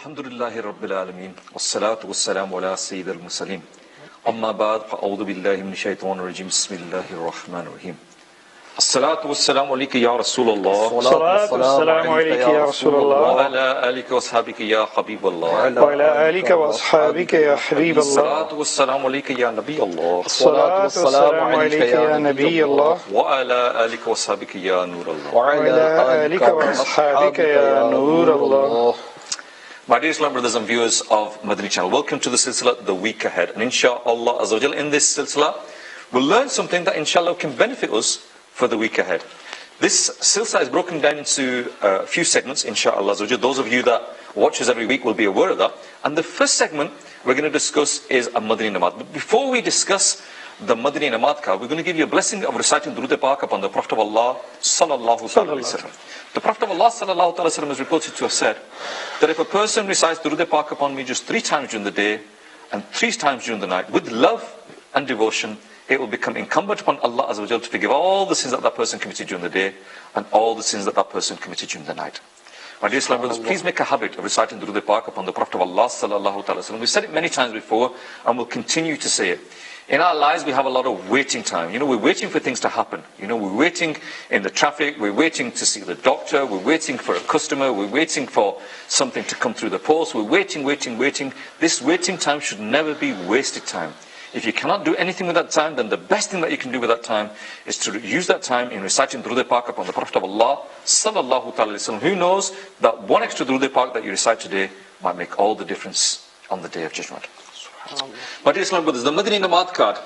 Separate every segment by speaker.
Speaker 1: الحمدللہ رب العالمین والصلو والسلام علی سید المرسلین اما بعد فاعوذ باللہ من الشیطان الرجیم بسم اللہ الرحمن الرحیم الصلاة والسلام علیک یا رسول اللہ
Speaker 2: الصلاة والسلام علیک یا رسول اللہ
Speaker 1: وعلی آلک واصحابک یا حبیب اللہ
Speaker 2: وعلی آلک واصحابک یا حبیب اللہ
Speaker 1: الصلاة والسلام علیک یا نبی اللہ
Speaker 2: الصلاة والسلام علیک یا نبی اللہ
Speaker 1: وعلی آلک واصحابک یا نور اللہ
Speaker 2: وعلی آلک واصحابک یا نور اللہ.
Speaker 1: My dear Islam brothers and viewers of Madani channel, welcome to the Silsilay, the week ahead. And inshallah, Azza wa Jal, in this Silsilay, we'll learn something that inshallah can benefit us for the week ahead. This Silsilay is broken down into a few segments, inshallah, Azza wa Jal. Those of you that watch us every week will be aware of that. And the first segment we're going to discuss is a Madani Namat. But before we discuss the Madani Namat card, we're going to give you a blessing of reciting Durood Pak upon the Prophet of Allah, sallallahu alaihi wasallam. The Prophet of Allah, sallallahu alaihi wasallam, is reported to have said that if a person recites Durood Pak upon me just 3 times during the day and 3 times during the night, with love and devotion, it will become incumbent upon Allah Azza wa Jal to forgive all the sins that that person committed during the day and all the sins that that person committed during the night. My dear Islam brothers, please make a habit of reciting Durood Pak upon the Prophet of Allah, sallallahu alaihi wasallam. We've said it many times before and we'll continue to say it. In our lives, we have a lot of waiting time. We're waiting for things to happen. We're waiting in the traffic. We're waiting to see the doctor. We're waiting for a customer. We're waiting for something to come through the post. We're waiting. This waiting time should never be wasted time. If you cannot do anything with that time, then the best thing that you can do with that time is to use that time in reciting Durood Pak upon the Prophet of Allah, sallallahu alaihi wasallam. Who knows that one extra Durood Pak that you recite today might make all the difference on the Day of Judgment. But Islam brothers, the Madani Namat card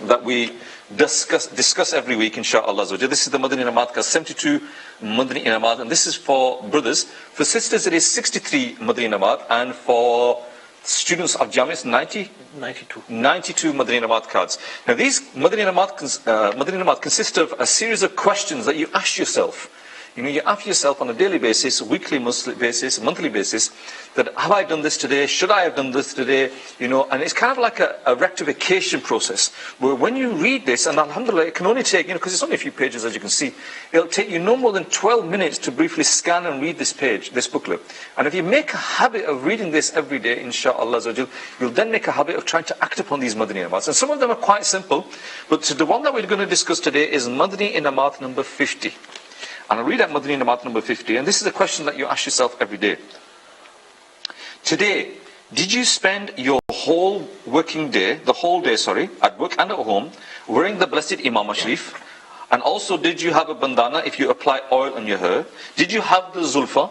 Speaker 1: that we discuss every week, inshallah. This is the Madani Namat card, 72 Madani Namat, and this is for brothers. For sisters, it is 63 Madani Namat, and for students of Jamias, 92 Madani Namat cards. Now, these Madani Namat consist of a series of questions that you ask yourself. You ask yourself on a daily basis, weekly basis, monthly basis, that have I done this today? Should I have done this today? And it's kind of like a rectification process, where when you read this, and alhamdulillah, it can only take, because it's only a few pages, as you can see, it'll take you no more than 12 minutes to briefly scan and read this booklet. And if you make a habit of reading this every day, inshallah, you'll then make a habit of trying to act upon these Madani Namats. And some of them are quite simple, but the one that we're going to discuss today is Madani Namat number 50. And I'll read out Madani Namat number 50, and this is a question that you ask yourself every day. Today, did you spend your whole day, at work and at home, wearing the blessed Imam Sharif? And also, did you have a bandana if you apply oil on your hair? Did you have the zulfa?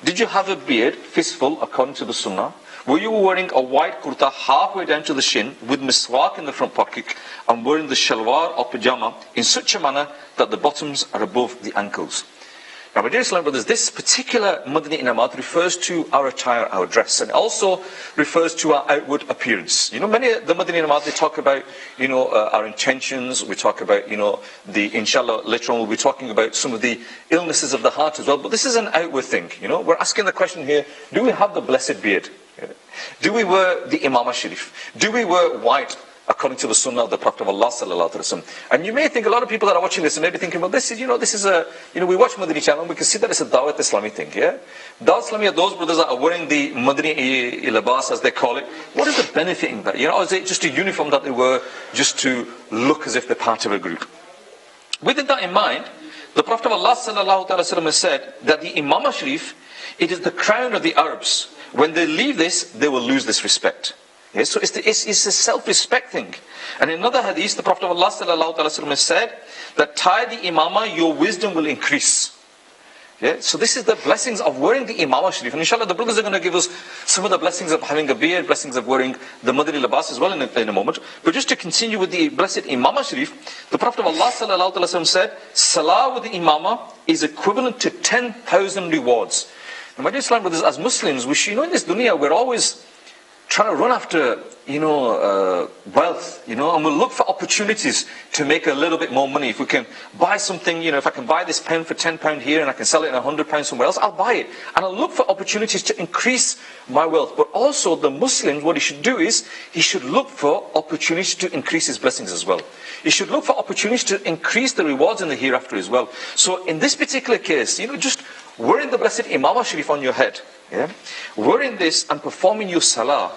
Speaker 1: Did you have a beard, fistful, according to the sunnah? Were you wearing a white kurta halfway down to the shin with miswak in the front pocket and wearing the shalwar or pajama in such a manner that the bottoms are above the ankles? Now, my dear Islam brothers, this particular Madani Namat refers to our attire, our dress, and also refers to our outward appearance. Many of the Madani Namat, they talk about, our intentions. We talk about, inshallah, later on we'll be talking about some of the illnesses of the heart as well. But this is an outward thing. We're asking the question here, do we have the blessed beard? Do we wear the Imam Sharif? Do we wear white according to the Sunnah of the Prophet of Allah, sallallahu alaihi wasallam? And you may think, a lot of people that are watching this, and may be thinking, well, this is we watch Madani channel, and we can see that it's a Dawat Islami thing, yeah? Dawat Islami are those brothers that are wearing the Madani Labas, as they call it. What is the benefit in that? Is it just a uniform that they wear just to look as if they're part of a group? With that in mind, the Prophet of Allah, sallallahu alaihi wasallam, has said that the Imam Sharif, it is the crown of the Arabs. When they leave this, they will lose this respect. Yeah, so it's a self-respect thing. And in another hadith, the Prophet of Allah sallallahu alaihi wasallam has said that tie the imama, your wisdom will increase. Yeah, so this is the blessings of wearing the Imam Sharif. And inshallah, the brothers are going to give us some of the blessings of having a beard, blessings of wearing the Madani Labas as well in a moment. But just to continue with the blessed Imam Sharif, the Prophet of Allah sallallahu alaihi wasallam said, Salah with the imama is equivalent to 10,000 rewards. And my dear Islam brothers, as Muslims, we should, in this dunya, we're always trying to run after, wealth, and we'll look for opportunities to make a little bit more money. If we can buy something, if I can buy this pen for £10 here and I can sell it at £100 somewhere else, I'll buy it. And I'll look for opportunities to increase my wealth. But also the Muslims, what he should do is, he should look for opportunities to increase his blessings as well. He should look for opportunities to increase the rewards in the hereafter as well. So in this particular case, just wearing the blessed Imam Sharif on your head, Yeah? Wearing this and performing your salah,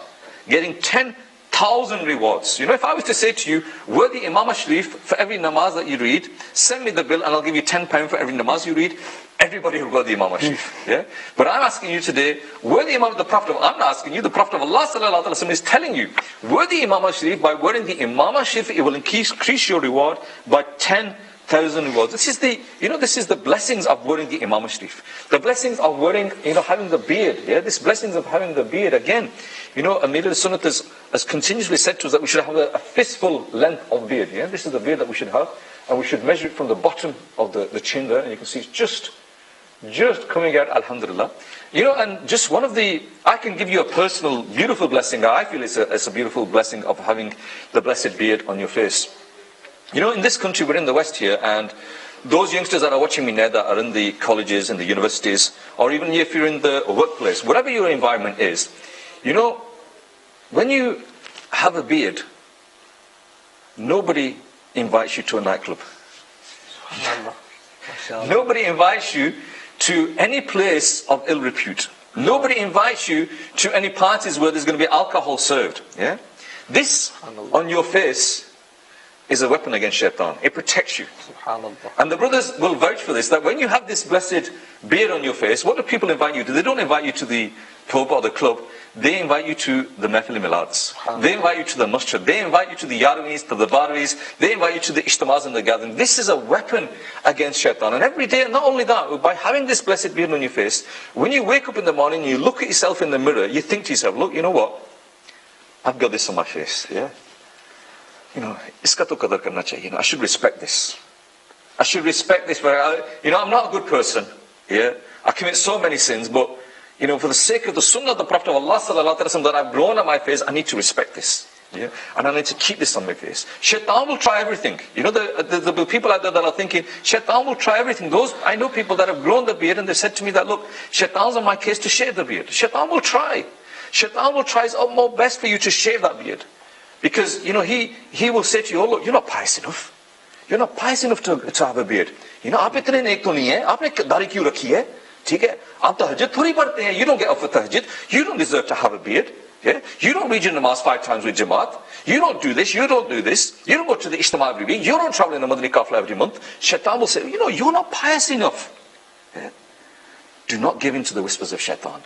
Speaker 1: getting 10,000 rewards. You know, if I was to say to you, wear the Imam Sharif for every namaz that you read, send me the bill and I'll give you £10 for every namaz you read, everybody will wear the Imam Sharif. Yeah? But I'm asking you today, wear the Imam of the Prophet of, I'm not asking you, the Prophet of Allah sallallahu alaihi wasallam is telling you, wear the Imam Sharif. By wearing the Imam Sharif, it will increase your reward by 10,000 rewards. This is the, you know, this is the blessings of wearing the Imam Sharif. The blessings of wearing, you know, having the beard. Yeah, this blessings of having the beard. Again, you know, Amir al-Sunnat has continuously said to us that we should have a fistful length of beard. Yeah, this is the beard that we should have, and we should measure it from the bottom of the chin there, and you can see it's just coming out, alhamdulillah. You know, and just one of the, I can give you a personal, beautiful blessing. I feel it's a beautiful blessing of having the blessed beard on your face. You know, in this country, we're in the West here, and those youngsters that are watching me now that are in the colleges and the universities, or even if you're in the workplace, whatever your environment is, you know, when you have a beard, nobody invites you to a nightclub. Nobody invites you to any place of ill repute. Nobody invites you to any parties where there's going to be alcohol served. Yeah? This on your face is a weapon against shaitan. It protects you. And the brothers will vouch for this, that when you have this blessed beard on your face, what do people invite you to? They don't invite you to the pub or the club. They invite you to the Mahfil Milads. They invite you to the masjid. They invite you to the Yarwis, to the Barwis. They invite you to the Ijtimaz and the gathering. This is a weapon against shaitan. And every day, not only that, by having this blessed beard on your face, when you wake up in the morning, you look at yourself in the mirror, you think to yourself, look, you know what? I've got this on my face. Yeah? You know, iska to qadar karna chahiye. You know, I should respect this. I should respect this. You know, I'm not a good person. Yeah? I commit so many sins, but you know, for the sake of the sunnah of the Prophet of Allah sallallahu alaihi wasallam that I've grown on my face, I need to respect this. Yeah? And I need to keep this on my face. Shaitan will try everything. You know, the people out there that are thinking, Shaitan will try everything. Those, I know people that have grown the beard and they said to me that, look, Shaitan's on my case to shave the beard. Shaitan will try. Shaitan will try his utmost best for you to shave that beard. Because, you know, he will say to you, oh look, you're not pious enough. You're not pious enough to have a beard. You know, aap itne neek to nahi hai. Aapne dari kyun rakhi hai? ठीक है आप तहज्जुद थोड़ी पढ़ते हैं you don't get up for tahajjud you don't deserve to have a beard yeah you don't read your namaz 5 times with jamaat you don't do this you don't do this you don't go to the ijtima every week you don't travel in the Madani Qafla every month shaitan will say you know you're not pious enough yeah? Do not give in to the whispers of shaitan.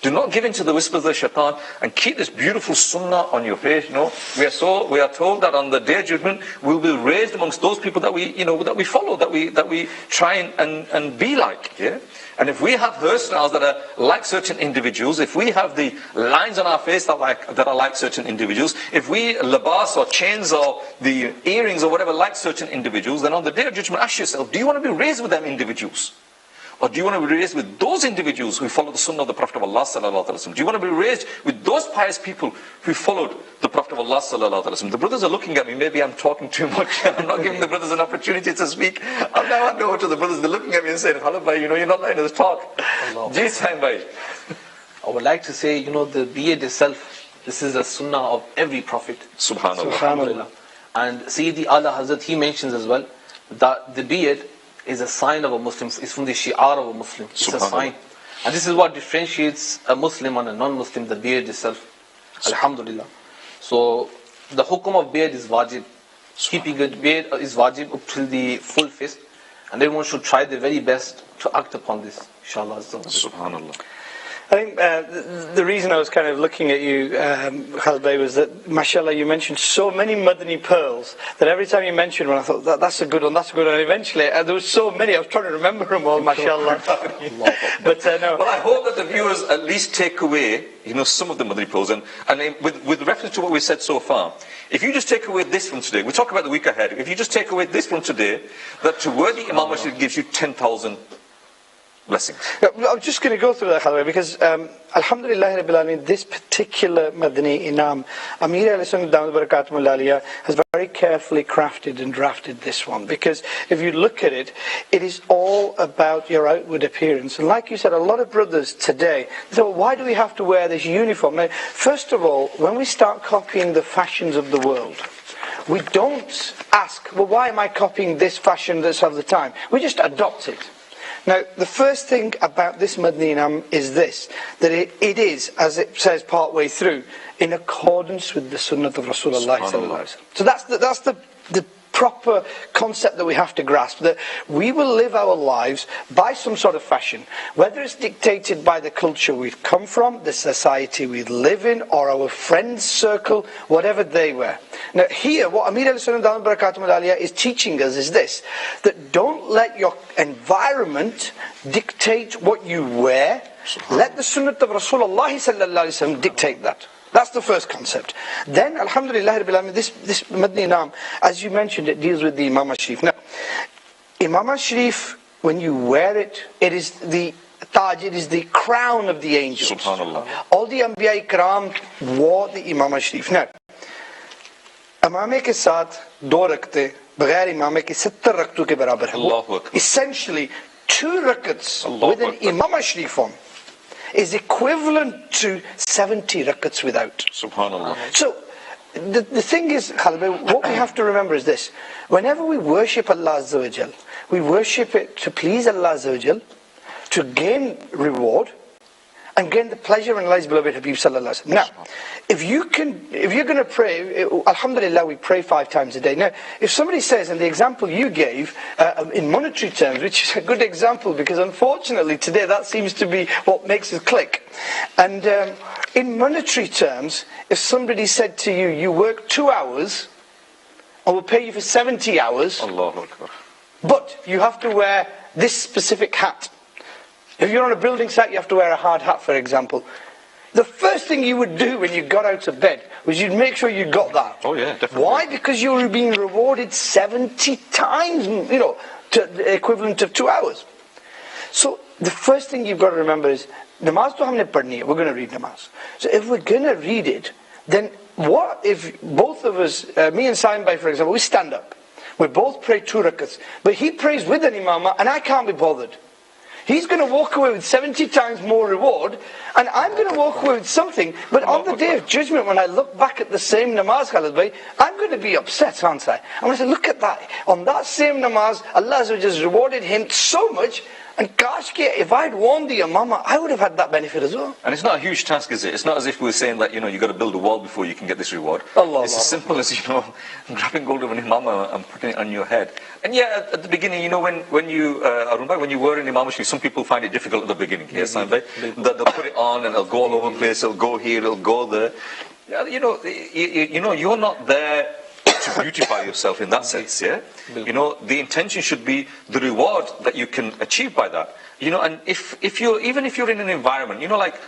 Speaker 1: Do not give in to the whispers of shaitan and keep this beautiful sunnah on your face. You know, we are told that on the day of judgment we'll be raised amongst those people that we, you know, that we follow, that we try and be like. Yeah. And if we have hairstyles that are like certain individuals, if we have the lines on our face that are like certain individuals, if we labas or chains or the earrings or whatever like certain individuals, then on the day of judgment ask yourself, do you want to be raised with them individuals? Or do you want to be raised with those individuals who follow the sunnah of the Prophet of Allah sallallahu alaihi wasallam? Do you want to be raised with those pious people who followed the Prophet of Allah sallallahu alaihi wasallam? The brothers are looking at me, maybe I'm talking too much, I'm not giving the brothers an opportunity to speak. I'm now handing over to the brothers, they're looking at me and saying, Hello bhai, you know, you're not letting us talk. Ji Sain bhai.
Speaker 3: I would like to say, you know, the beard itself, this is a sunnah of every Prophet.
Speaker 1: Subhanallah.
Speaker 3: And Sayyidi Allah Hazrat, he mentions as well, that the beard is a sign of a Muslim. It's from the shi'ar of a Muslim. It's a sign. And this is what differentiates a Muslim and a non-Muslim, the beard itself. Alhamdulillah. So, the hukum of beard is wajib. Keeping a beard is wajib up till the full fist. And everyone should try their very best to act upon this. Inshallah.
Speaker 1: Subhanallah.
Speaker 2: I think the reason I was kind of looking at you, Khalid Bey, was that, mashallah, you mentioned so many Madani pearls that every time you mentioned one, I thought, that's a good one, that's a good one. And eventually, there were so many, I was trying to remember them all, mashallah. But no.
Speaker 1: Well, I hope that the viewers at least take away, you know, some of the Madani pearls. And with reference to what we said so far, if you just take away this from today, we talk about the week ahead, if you just take away this from today, that to worthy Imam Masjid gives you 10,000 blessings.
Speaker 2: I'm just going to go through that, Khalid, because Alhamdulillah Rabbil Alameen, this particular Madani Inam, Amir al-Sunnah Barakatuh has very carefully crafted and drafted this one, because if you look at it, it is all about your outward appearance. And like you said, a lot of brothers today, they say, well, why do we have to wear this uniform? Now, first of all, when we start copying the fashions of the world, we don't ask, well, why am I copying this fashion that's of the time? We just adopt it. Now, the first thing about this Madani Inam is this, that it is, as it says part way through, in accordance with the Sunnah of Rasulullah sallallahu alaihi wasallam. So that's the proper concept that we have to grasp, that we will live our lives by some sort of fashion, whether it's dictated by the culture we've come from, the society we live in, or our friends' circle, whatever they were. Now here, what Amir al-Sunnah is teaching us is this, that don't let your environment dictate what you wear, let the Sunnah of Rasulullah sallallahu alaihi wasallam dictate that. That's the first concept. Then, alhamdulillah, this Madani Inam, as you mentioned, it deals with the Imam Sharif. Now, Imam Sharif, when you wear it, it is the Taj, it is the crown of the angels.
Speaker 1: Subhanallah.
Speaker 2: All the Anbiya Ikram wore the Imam Sharif. Now, Imam ke saath do rakte, bagair Imam ke 70 raktu ke barabar hai. Essentially, 2 rakats with an Imam Sharif on is equivalent to 70 rakats without.
Speaker 1: Subhanallah.
Speaker 2: So, the thing is, Khalid, what we have to remember is this. Whenever we worship Allah Azza wa Jal, we worship it to please Allah Azza wa Jal, to gain reward, and gain the pleasure in Allah's beloved Habib sallallahu alaihi wasallam. Now, if you're going to pray, alhamdulillah, we pray 5 times a day. Now, if somebody says, and the example you gave, in monetary terms, which is a good example, because unfortunately today that seems to be what makes us click. And in monetary terms, if somebody said to you, you work 2 hours, I will pay you for 70 hours,
Speaker 1: Allahu Akbar.
Speaker 2: But you have to wear this specific hat. If you're on a building site, you have to wear a hard hat, for example. The first thing you would do when you got out of bed was you'd make sure you got that.
Speaker 1: Oh yeah, definitely.
Speaker 2: Why? Because you were being rewarded 70 times, to the equivalent of 2 hours. So the first thing you've got to remember is, namaz to humne padhni hai, we're going to read namaz. So if we're going to read it, then what if both of us, me and Simon Bhai, for example, we stand up. We both pray 2 rakats, but he prays with an imam and I can't be bothered. He's going to walk away with 70 times more reward, and I'm going to walk away with something, but on the day of judgment, when I look back at the same namaz, Khalid Bhai, I'm going to be upset, aren't I? I'm going to say, look at that. On that same namaz, Allah has rewarded him so much, and gosh, if I'd warned the imam, I would have had that benefit as well.
Speaker 1: And it's not a huge task, is it? It's not as if we were saying that, you've got to build a wall before you can get this reward. It's as simple as, grabbing hold of an imam and putting it on your head. And yeah, at the beginning, when you were in Imam Sharif, some people find it difficult at the beginning. Yes, they'll put it on and it'll go all over the place, it'll go here, it'll go there. You're not there to beautify yourself in that sense, yeah? The intention should be the reward that you can achieve by that. And even if you're in an environment, like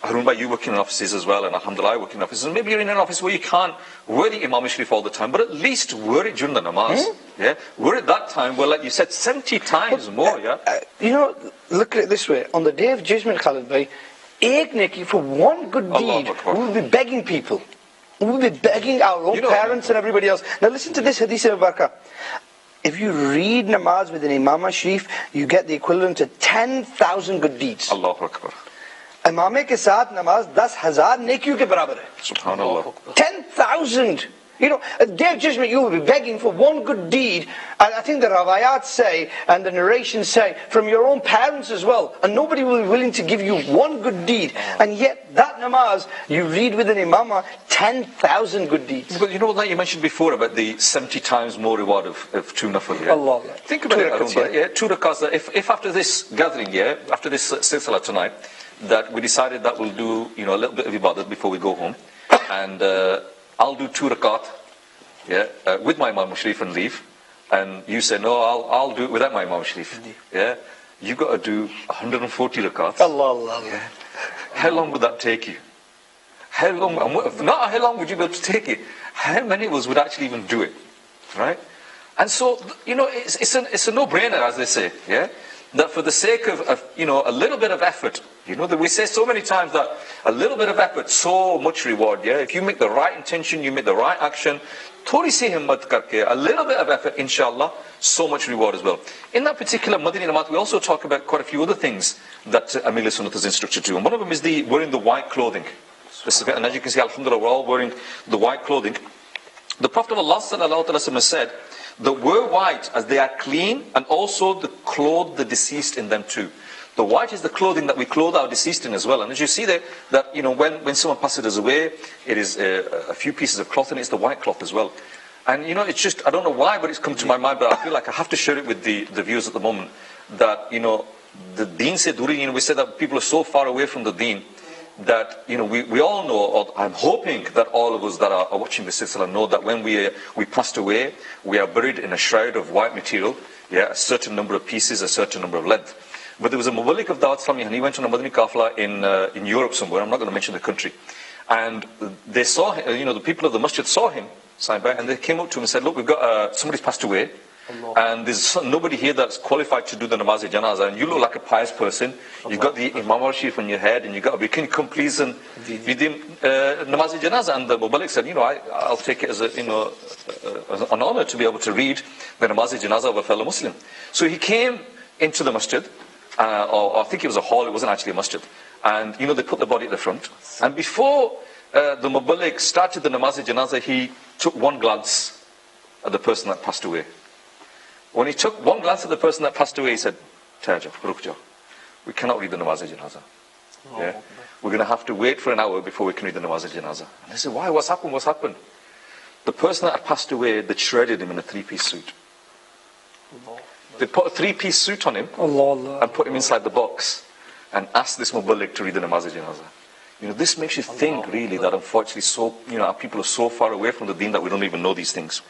Speaker 1: Harun Bhai, you work in offices as well, and alhamdulillah, I work in offices, and maybe you're in an office where you can't wear the Imam Sharif all the time, but at least wear it during the namaz. Yeah? Wear it that time, where like you said, 70 times more, yeah?
Speaker 2: Look at it this way. On the day of judgment, Khalid Bhai, ek neki, for one good deed, we will be begging people. We will be begging our own parents and everybody else. Now listen to this hadith of Barakah. If you read namaz with an Imam Sharif, you get the equivalent of 10,000 good deeds.
Speaker 1: Allahu Akbar.
Speaker 2: Imam ke saath namaz 10,000 nekiyon ke barabar hai.
Speaker 1: Subhanallah.
Speaker 2: 10,000. At the day of judgment, you will be begging for one good deed. And I think the rawayat say, and the narrations say, from your own parents as well. And nobody will be willing to give you one good deed. And yet, that namaz, you read with an imamah, 10,000 good deeds.
Speaker 1: But like you mentioned before about the 70 times more reward of 2 nafal. Yeah?
Speaker 2: Allah.
Speaker 1: Think about it, 2 rakats. If after this gathering, after this silsila tonight, that we decided that we'll do, a little bit of ibadat before we go home. And I'll do 2 rakat, with my Imam Sharif and leave. And you say, no, I'll do it without my Imam Sharif. Yeah? You've got to do 140 rakats.
Speaker 2: Allah.
Speaker 1: Yeah? How long would that take you? Not how long would you be able to take it? How many of us would actually even do it? Right? And so, it's a no-brainer, as they say. Yeah? That for the sake of a little bit of effort, that we say so many times that a little bit of effort, so much reward, yeah? If you make the right intention, you make the right action, thodi si himmat karke, a little bit of effort, inshallah, so much reward as well. In that particular Madani Namat, we also talk about quite a few other things that Amir Sunnat is instructed to. And one of them is wearing the white clothing. And as you can see, alhamdulillah, we're all wearing the white clothing. The Prophet of Allah sallallahu alaihi wasallam has said that were white as they are clean, and also the clothe the deceased in them too. The white is the clothing that we clothe our deceased in as well. And as you see there, that when someone passes us away, it is a few pieces of cloth, and it's the white cloth as well. And it's just, I don't know why, but it's come to my mind, but I feel like I have to share it with the viewers at the moment, that the deen se duri, we say that people are so far away from the deen, that we all know, or I'm hoping that all of us that are watching this silsila know that when we passed away, we are buried in a shroud of white material, a certain number of pieces, a certain number of length. But there was a Mubalik of Dawat Islami, and he went on a Madani Kafla in Europe somewhere, I'm not going to mention the country, and they saw him, the people of the masjid saw him, and they came up to him and said, look, we've got, somebody's passed away, and there's nobody here that's qualified to do the namaz janazah, and you look like a pious person, you've got the Imam al-Shif on your head, and you've got can you come please and read the namaz janazah? And the Mubalik said, I'll take it as an honor to be able to read the namaz janazah of a fellow Muslim. So he came into the masjid, or I think it was a hall, it wasn't actually a masjid, and they put the body at the front, and before the Mubalik started the namaz janazah, he took one glance at the person that passed away. When he took one glance at the person that passed away, he said, Taja, Rukja, we cannot read the namaz janazah. We're going to have to wait for an hour before we can read the namaz janazah. And they said, why? What's happened? What's happened? The person that had passed away, they shredded him in a 3-piece suit. They put a 3-piece suit on him and put him inside the box and asked this Mubalik to read the namaz janazah. This makes you think really that unfortunately our people are so far away from the deen that we don't even know these things.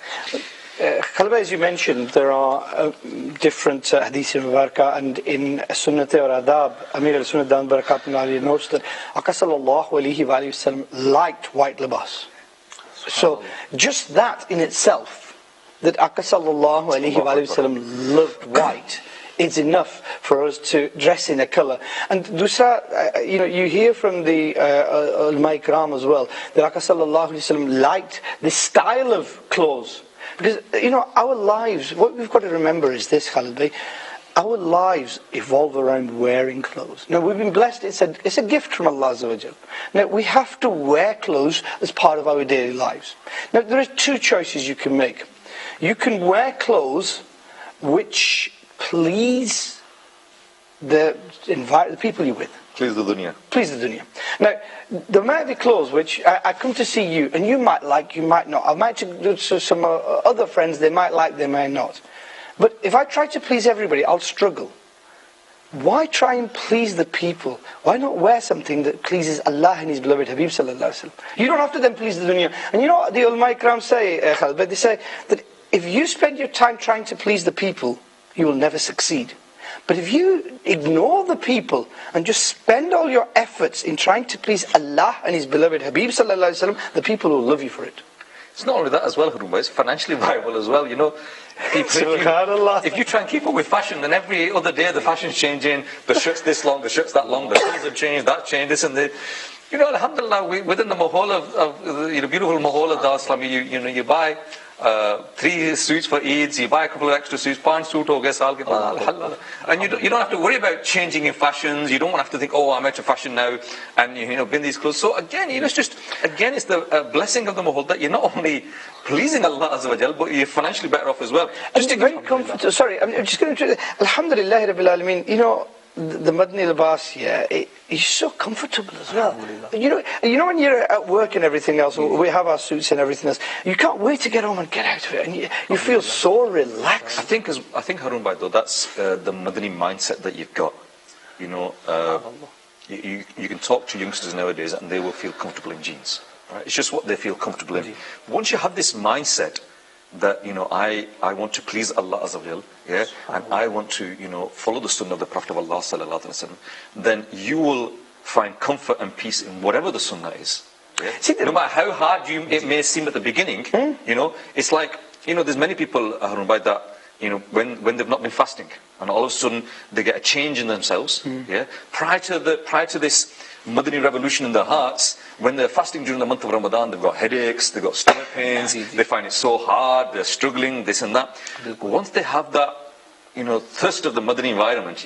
Speaker 2: Khalba, as you mentioned, there are different hadith in Mubarakah, and in Sunnat or Adab, Amir al-Sunnat Dawn Barakatun Ali notes that Aka sallallahu alayhi wa sallam liked white libas. So just that in itself, that Aka sallallahu alayhi wa sallam loved white, is enough for us to dress in a colour. And Dusra, you hear from the Ulama Ikram as well, that Aka sallallahu alayhi wa sallam liked the style of clothes. Because, our lives, what we've got to remember is this, Khalid Bey, our lives evolve around wearing clothes. Now, we've been blessed, it's a gift from Allah Azza wa Jal. Now, we have to wear clothes as part of our daily lives. Now, there are two choices you can make. You can wear clothes which please the people you're with.
Speaker 1: Please the dunya.
Speaker 2: Please the dunya. Now, there might be clothes which I come to see you, and you might like, you might not. I might do some other friends, they might like, they may not. But if I try to please everybody, I'll struggle. Why try and please the people? Why not wear something that pleases Allah and His beloved Habib sallallahu alaihi wasallam? You don't have to then please the dunya. And you know what the Ulama Ikram say, Khalid, they say that if you spend your time trying to please the people, you will never succeed. But if you ignore the people and just spend all your efforts in trying to please Allah and His beloved Habib sallallahu alaihi wasallam, the people will love you for it.
Speaker 1: It's not only that as well, Harumba, it's financially viable as well. If you try and keep up with fashion, then every other day the fashion's changing, the shirt's this long, the shirt's that long, the clothes have changed, that changed, this and that. Alhamdulillah, within the mahol of the beautiful mahol of Dawat Islami, you buy 3 suits for Eids, you buy a couple of extra suits, 5 suit ho gaya saal ke baad, and you don't have to worry about changing in fashions. You don't have to think, I'm out of fashion now, and bin these clothes. So again, it's the blessing of the mahol that you're not only pleasing Allah Azza wa Jal, but you're financially better off as well.
Speaker 2: Just very comfortable. Sorry, I'm just going to. Alhamdulillah Rabbil Alameen. The Madani libas here, it's so comfortable as well. You know when you're at work and everything else, we have our suits and everything else, you can't wait to get home and get out of it, and you feel so relaxed. I think
Speaker 1: Harun Bhai, though, that's the Madani mindset that you've got. You can talk to youngsters nowadays and they will feel comfortable in jeans. Right? It's just what they feel comfortable in. Once you have this mindset that I want to please Allah Azza wa Jal, and I want to follow the sunnah of the Prophet of Allah sallallahu alaihi wasallam, then you will find comfort and peace in whatever the sunnah is. See, no matter how hard it may seem at the beginning, it's like there's many people, Harun Bhai, that when they've not been fasting, and all of a sudden they get a change in themselves. Prior to this Madani revolution in their hearts, when they're fasting during the month of Ramadan, they've got headaches, they've got stomach pains, they find it so hard, they're struggling, this and that. But once they have that, thirst of the Madani environment,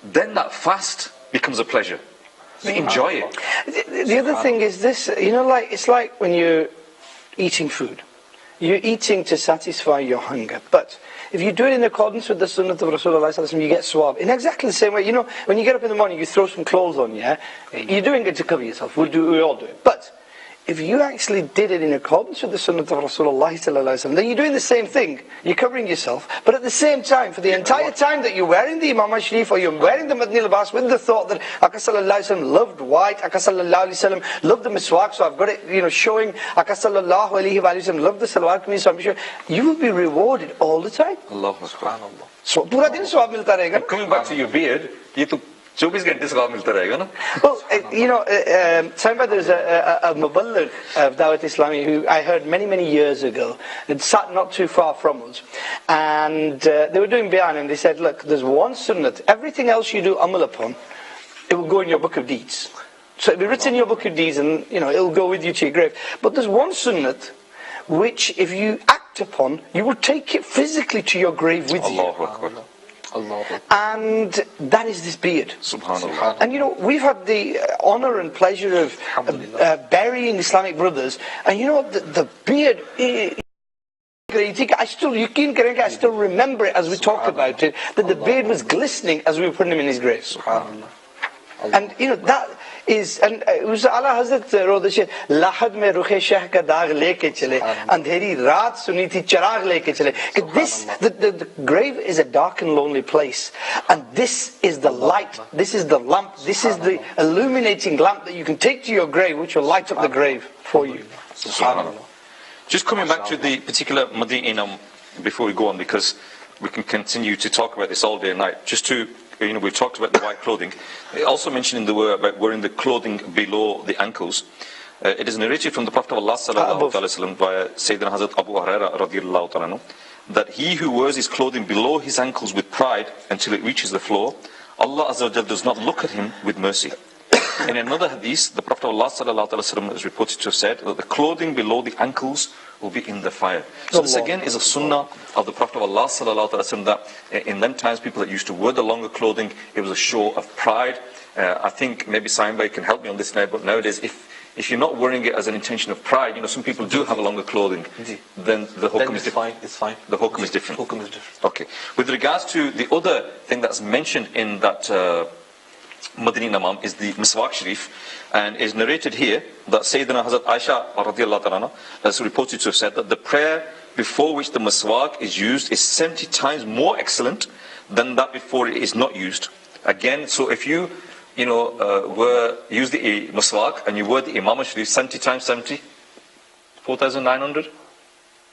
Speaker 1: then that fast becomes a pleasure. They enjoy it.
Speaker 2: The other thing is this, it's like when you're eating food. you're eating to satisfy your hunger. But if you do it in accordance with the sunnah of Rasulullah, you get sawab. In exactly the same way, you know, when you get up in the morning, you throw some clothes on, yeah? You're doing it to cover yourself. We all do it. But if you actually did it in accordance with the sunnah of Rasulullah, then you're doing the same thing. You're covering yourself, but at the same time, for the entire time that you're wearing the Imam Sharif or you're wearing the Madani Libas with the thought that Aka sallallahu alaihi wasallam loved white, Aka sallallahu alaihi wasallam loved the miswak, so I've got it, you know, showing Aka sallallahu alaihi wasallam loved the salawat community, so I'm sure you will be rewarded all the time.
Speaker 1: Allah Akbar.
Speaker 2: So pura din sawab milta rahega.
Speaker 1: Coming back to your beard, you took 24 घंटे सवाब मिलता रहेगा ना?
Speaker 2: Well, you know, there's a muballigh of Dawat Islami who I heard many years ago. It sat not too far from us, and they were doing bayan, and they said, look, there's one sunnat. Everything else you do amal upon, it will go in your book of deeds. So it'll be written in your book of deeds, and you know it'll go with you to your grave. But there's one sunnat which, if you act upon, you will take it physically to your grave with you.
Speaker 1: Allahu Akbar.
Speaker 2: And that is this beard.
Speaker 1: Subhanallah.
Speaker 2: And you know, we've had the honor and pleasure of burying Islamic brothers, and you know, the beard, I still remember it as we talk about it, that the beard was glistening as we were putting him in his grave. Subhanallah. And you know, that is, and it was Allah Hazrat wrote the shit, Lahad mein rukhe shah ka daag leke chale, andheri raat suni thi charag leke chale. This, the grave is a dark and lonely place, and this is the light, this is the lamp, this is the illuminating lamp that you can take to your grave, which will light up the grave for you.
Speaker 1: Subhanallah. Just coming back to the particular Madani before we go on, because we can continue to talk about this all day and night, just to, you know, we talked about the white clothing. They also mentioned in the word about wearing the clothing below the ankles. It is narrated from the Prophet of Allah sallallahu alaihi wasallam via Sayyidina Hazrat Abu Hurairah radiyallahu ta'ala that he who wears his clothing below his ankles with pride until it reaches the floor, Allah Azza wa Jal does not look at him with mercy. In another hadith, the Prophet of Allah sallallahu alaihi wasallam is reported to have said that the clothing below the ankles will be in the fire. So this again is a sunnah of the Prophet of Allah sallallahu alaihi wasallam, that in them times people that used to wear the longer clothing, it was a show of pride. I think maybe Saimbai can help me on this now, but nowadays if you're not wearing it as an intention of pride, you know, some people do have a longer clothing, then the hukum is different.
Speaker 3: It's fine.
Speaker 1: The hukum is different.
Speaker 3: Hukum is different.
Speaker 1: Okay. With regards to the other thing that's mentioned in that Madani Namam is the Miswak Sharif, and is narrated here that Sayyidina Hazrat Aisha radiyallahu ta'ala has reported to have said that the prayer before which the Miswak is used is 70 times more excellent than that before it is not used. Again, so if you use the Miswak and you word the Imam Sharif 70 times 70, 4,900?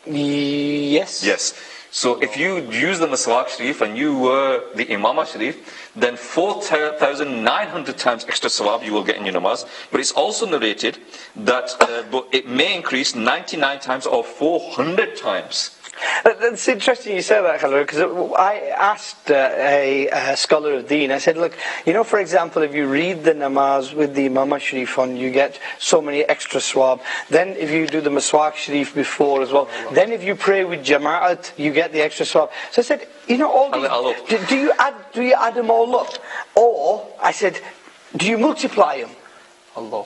Speaker 2: Yes.
Speaker 1: Yes. So if you use the Miswak Sharif and you were the Imam Sharif, then 4,900 times extra sawab you will get in your namaz. But it's also narrated that it may increase 99 times or 400 times.
Speaker 2: That's interesting you say that, Khalil, because I asked a scholar of Deen, I said, look, you know, for example, if you read the namaz with the Imam Sharif on, you get so many extra swab. Then if you do the Miswak Sharif before as well, then if you pray with Jama'at, you get the extra swab. So I said, you know, all these, do you add them all up? Or, I said, do you multiply them?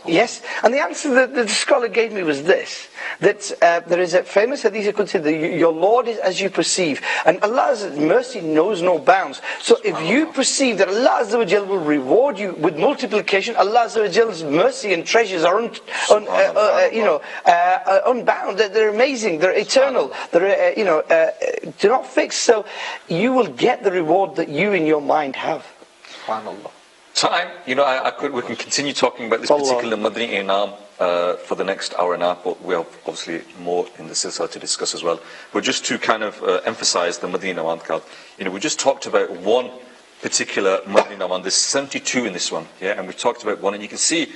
Speaker 2: Yes, and the answer that the scholar gave me was this, that there is a famous hadith that said that your Lord is as you perceive, and Allah's mercy knows no bounds. So if you perceive that Allah Azza wa Jal will reward you with multiplication, Allah Azza wa Jal's mercy and treasures are unbound, they're amazing, they're eternal, they're do not fix, so you will get the reward that you in your mind have.
Speaker 3: SubhanAllah.
Speaker 1: Time, you know, we can continue talking about this particular Madani Inam for the next hour and a half, but we have obviously more in the Silsilay to discuss as well. But just to kind of emphasize the Madani Inam, you know, we just talked about one particular Madani Inam, there's 72 in this one, yeah, and we talked about one, and you can see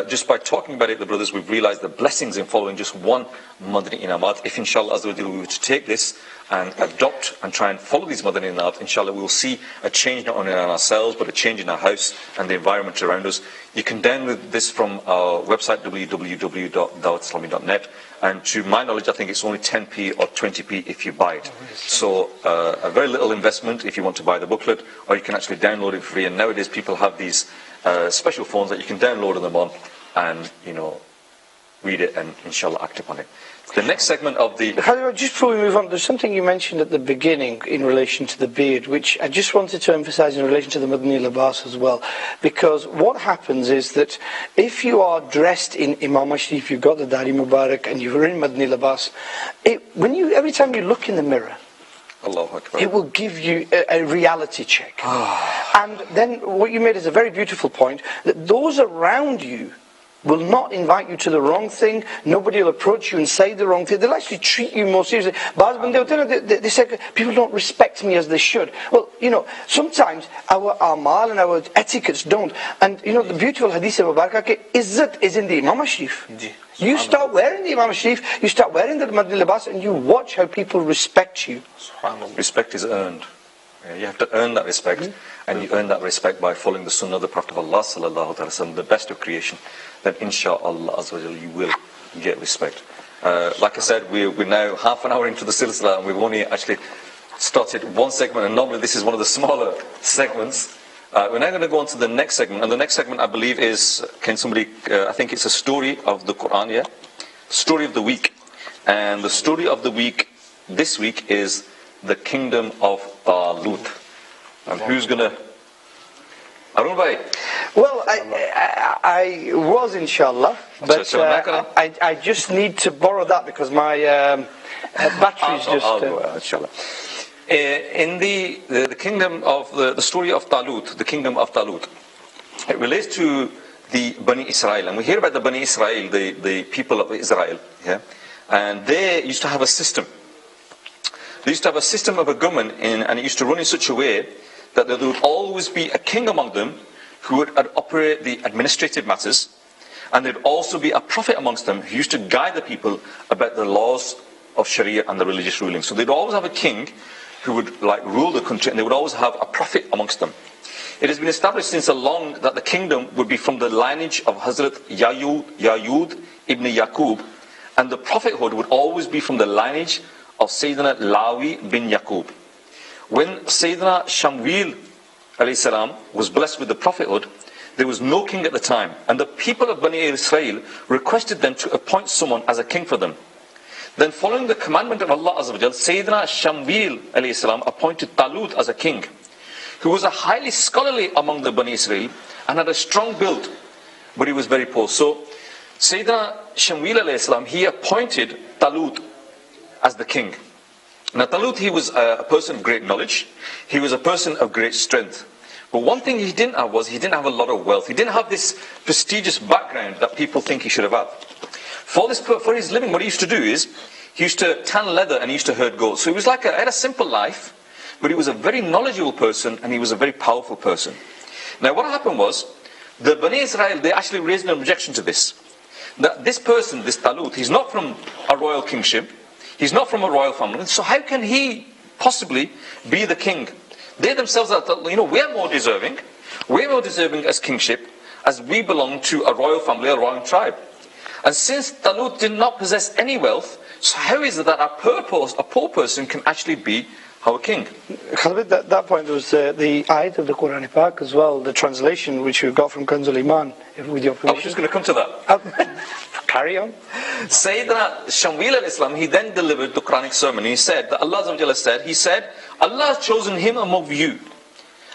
Speaker 1: just by talking about it, the brothers, we've realized the blessings in following just one Madani Inamat. If inshallah Azza wa Jalla we were to take this and adopt and try and follow these Madani Inamat, inshallah we will see a change not only in ourselves but a change in our house and the environment around us. You can download this from our website www.dawatislami.net, and to my knowledge I think it's only 10p or 20p if you buy it. So a very little investment if you want to buy the booklet, or you can actually download it for free, and nowadays people have these special phones that you can download them on, and you know, read it and inshallah act upon it. The next segment of the...
Speaker 2: Just before we move on, there's something you mentioned at the beginning in relation to the beard, which I just wanted to emphasize in relation to the Madani Libas as well. Because what happens is that if you are dressed in Imam Sharif, you've got the Dari Mubarak and you're in Madani Libas, every time you look in the mirror,
Speaker 1: Allahu Akbar,
Speaker 2: it will give you a reality check. And then what you made is a very beautiful point, that those around you will not invite you to the wrong thing. Nobody will approach you and say the wrong thing. They'll actually treat you more seriously. They say, people don't respect me as they should. Well, sometimes our amal and our etiquettes don't. And the beautiful hadith of Mubarak, izzat is in the Imam Sharif. You start wearing the Imam Sharif, you start wearing the Madani Libas, and you watch how people respect you.
Speaker 1: Respect is earned. You have to earn that respect, and you earn that respect by following the sunnah of the Prophet of Allah, sallallahu alaihi wasallam, the best of creation. Then insha'Allah azza wa jalla, you will get respect. Like I said, we're now half an hour into the Silsilay, and we've only actually started one segment, and normally this is one of the smaller segments. We're now going to go on to the next segment, and the next segment I believe is, I think it's a story of the Quran, yeah? Story of the week. And the story of the week this week is the kingdom of Talut. And who's going to... Arun bhai?
Speaker 2: Well, I was, inshallah, but I just need to borrow that because my battery's just...
Speaker 1: inshallah. In the kingdom of the story of Talut, the kingdom of Talut, it relates to the Bani Israel. And we hear about the Bani Israel, the people of Israel, yeah? And they used to have a system. They used to have a system of a government, and it used to run in such a way that there would always be a king among them who would operate the administrative matters, and there'd also be a prophet amongst them who used to guide the people about the laws of Sharia and the religious rulings. So they'd always have a king who would rule the country, and they would always have a prophet amongst them. It has been established since long that the kingdom would be from the lineage of Hazrat Yayud ibn Yaqub, and the prophethood would always be from the lineage of Sayyidina Lawi bin Yaqub. When Sayyidina Shamwil alayhi salam was blessed with the prophethood, there was no king at the time, and the people of Bani Israel requested them to appoint someone as a king for them. Then following the commandment of Allah Azza wa Jal, Sayyidina Shamwil alayhi salam appointed Talut as a king, who was a highly scholarly among the Bani Israel and had a strong build, but he was very poor. So Sayyidina Shamwil alayhi salam, he appointed Talut as the king. Now Talut, he was a person of great knowledge, he was a person of great strength. But one thing he didn't have was, he didn't have a lot of wealth. He didn't have this prestigious background that people think he should have had. For his living, what he used to do is, he used to tan leather and he used to herd goats. So he was had a simple life, but he was a very knowledgeable person and he was a very powerful person. Now what happened was, the Bani Israel, they actually raised an objection to this. That this person, this Talut, he's not from a royal kingship, he's not from a royal family, so how can he possibly be the king? They themselves are, we're more deserving as kingship, as we belong to a royal family, a royal tribe. And since Talut did not possess any wealth, so how is it that a poor person can actually be our king?
Speaker 2: Khalid, at that point there was the ayat of the Quran Pak as well, the translation which we got from Kanzul Iman, with your permission.
Speaker 1: I was just going to come to that.
Speaker 2: Carry on.
Speaker 1: Sayyidina Shamwil al-Islam, he then delivered the Quranic sermon. He said, that Allah said, Allah has chosen him among you.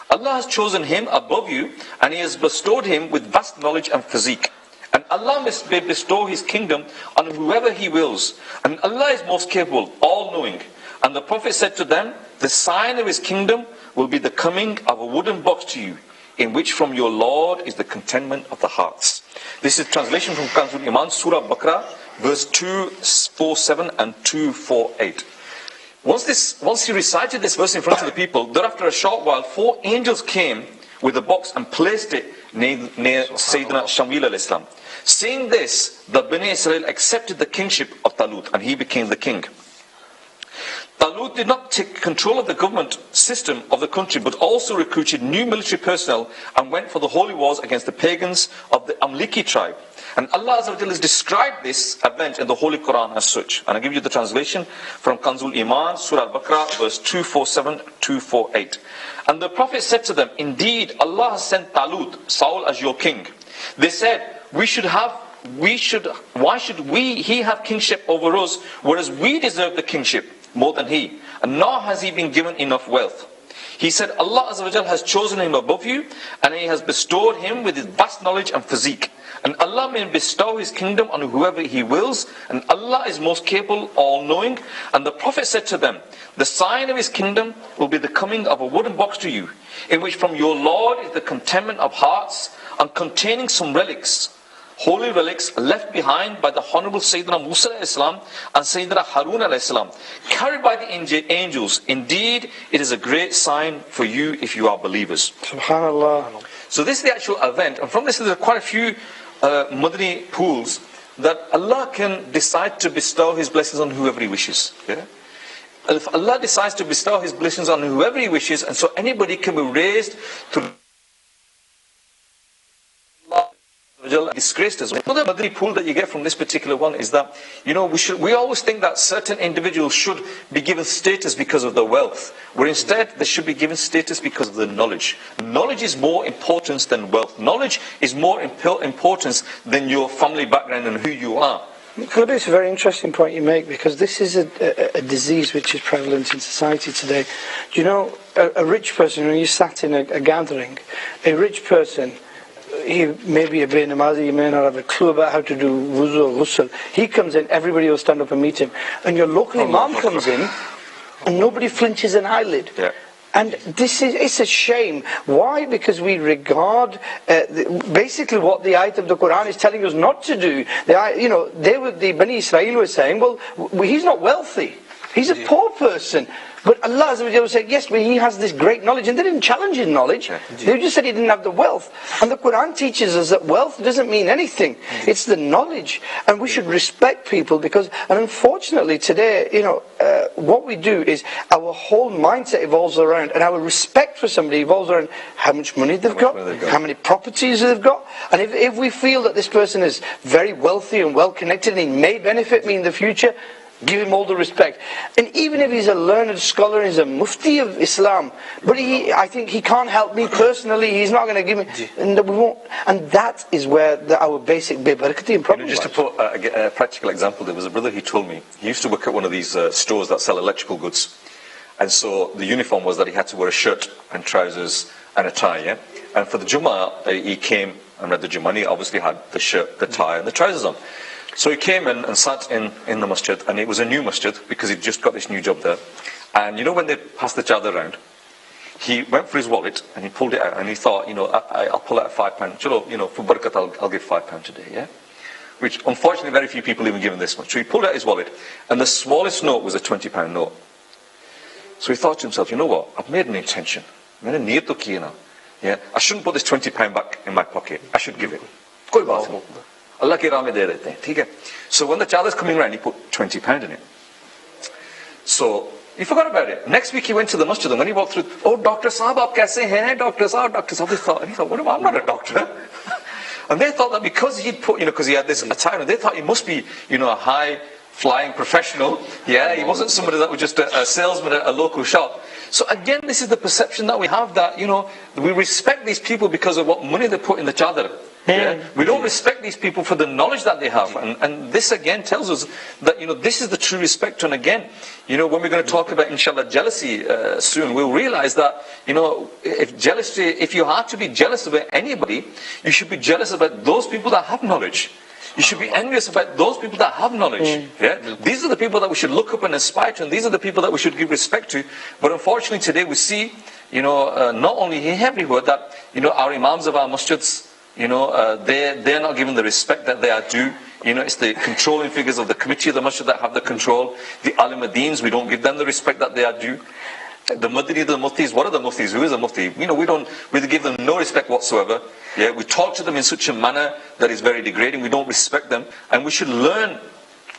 Speaker 1: Allah has chosen him above you, and He has bestowed him with vast knowledge and physique. And Allah must bestow His kingdom on whoever He wills. And Allah is most capable, all-knowing. And the Prophet said to them, the sign of His kingdom will be the coming of a wooden box to you, in which from your Lord is the contentment of the hearts. This is translation from Kanzul Iman, Surah Baqarah, verse 247 and 248. Once he recited this verse in front of the people, thereafter a short while, 4 angels came with the box and placed it near Sayyidina Shamwil al-Islam. Seeing this, the Bani Israel accepted the kingship of Talut, and he became the king. Talut did not take control of the government system of the country, but also recruited new military personnel and went for the holy wars against the pagans of the Amliki tribe. And Allah Azza wa Jalla has described this event in the Holy Quran as such. And I give you the translation from Kanzul Iman, Surah Al-Baqarah, verse 247-248. And the Prophet said to them, indeed, Allah has sent Talut, Saul, as your king. They said, we should have why should he have kingship over us, whereas we deserve the kingship more than he, and nor has he been given enough wealth. He said, Allah Azza wa Jal has chosen him above you, and he has bestowed him with his vast knowledge and physique. And Allah may bestow his kingdom on whoever he wills, and Allah is most capable, all-knowing. And the Prophet said to them, the sign of his kingdom will be the coming of a wooden box to you, in which from your Lord is the contentment of hearts, and containing some relics, holy relics left behind by the Honorable Sayyidina Musa al-Islam and Sayyidina Harun al-Islam, carried by the angels. Indeed, it is a great sign for you if you are believers.
Speaker 2: Subhanallah.
Speaker 1: So this is the actual event, and from this there are quite a few Madani pools that Allah can decide to bestow his blessings on whoever he wishes. Yeah? If Allah decides to bestow his blessings on whoever he wishes, and so anybody can be raised to disgraced as well. Another Madani pool that you get from this particular one is that, we always think that certain individuals should be given status because of their wealth, where instead they should be given status because of their knowledge. Knowledge is more important than wealth. Knowledge is more importance than your family background and who you are.
Speaker 2: It's a very interesting point you make, because this is a disease which is prevalent in society today. Do you know, a rich person, when you sat in a gathering, a rich person, he may be a bay namazi, he may not have a clue about how to do wuzu or ghusl. He comes in, everybody will stand up and meet him. And your local imam comes in, and nobody flinches an eyelid. Yeah. And it's a shame. Why? Because we regard basically what the ayat of the Quran is telling us not to do. The Bani Israel were saying, well, he's not wealthy. He's a poor person. But Allah was saying, yes, but he has this great knowledge. And they didn't challenge his knowledge. They just said he didn't have the wealth. And the Quran teaches us that wealth doesn't mean anything. It's the knowledge. And we should respect people, because, and unfortunately today, what we do is our whole mindset evolves around, and our respect for somebody evolves around how much money they've got, how many properties they've got. And if we feel that this person is very wealthy and well connected and he may benefit me in the future, give him all the respect. And even if he's a learned scholar, he's a mufti of Islam, but I think he can't help me personally, he's not going to give me, and we won't. And that is where our basic barakati and problem
Speaker 1: just to put a practical example, there was a brother, he told me, he used to work at one of these stores that sell electrical goods. And so the uniform was that he had to wear a shirt and trousers and a tie, yeah? And for the Jummah, he came and read the Jummah, and he obviously had the shirt, the tie and the trousers on. So he came in and sat in the masjid, and it was a new masjid because he'd just got this new job there. And when they passed the chadar around, he went for his wallet and he pulled it out, and he thought, I'll pull out £5. Chalo, for barakat, I'll give £5 today, yeah? Which unfortunately very few people even given this much. So he pulled out his wallet, and the smallest note was a £20 note. So he thought to himself, you know what? I've made an intention. I made a niyat to kiya na. Yeah? I shouldn't put this £20 back in my pocket. I should give it. Koi baat nahi. Allah ki raah mein de dete hain, theek hai? So when the child is coming around, he put £20 in it. So he forgot about it. Next week he went to the masjid, and when he walked through, oh, Dr. Sahab, aap kaise hain? Dr. Sahab, Dr. Sahab. He thought, what am I? I'm not a doctor. And they thought that because he'd put, because he had this attire, they thought he must be, a high-flying professional. Yeah, he wasn't somebody that was just a salesman at a local shop. So again, this is the perception that we have, that, we respect these people because of what money they put in the chadar. Yeah? We don't respect these people for the knowledge that they have. And this again tells us that, this is the true respect. And again, when we're going to talk about, inshallah, jealousy soon, we'll realize that, if you have to be jealous about anybody, you should be jealous about those people that have knowledge. You should be envious about those people that have knowledge. Yeah? These are the people that we should look up and aspire to, and these are the people that we should give respect to. But unfortunately today we see, not only here, everywhere, that, our imams of our masjids, they're not given the respect that they are due. It's the controlling figures of the committee of the masjid that have the control. The alimadeens, we don't give them the respect that they are due. The Madani, the muftis, what are the muftis? Who is a mufti? We give them no respect whatsoever. Yeah, we talk to them in such a manner that is very degrading. We don't respect them, and we should learn.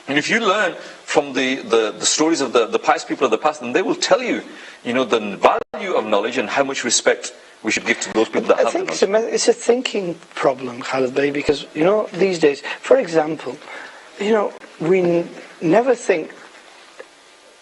Speaker 1: And if you learn from the stories of the pious people of the past, then they will tell you, the value of knowledge and how much respect we should give to those people that have knowledge.
Speaker 2: I think it's a thinking problem, Khalid Bey, because these days, for example, we never think,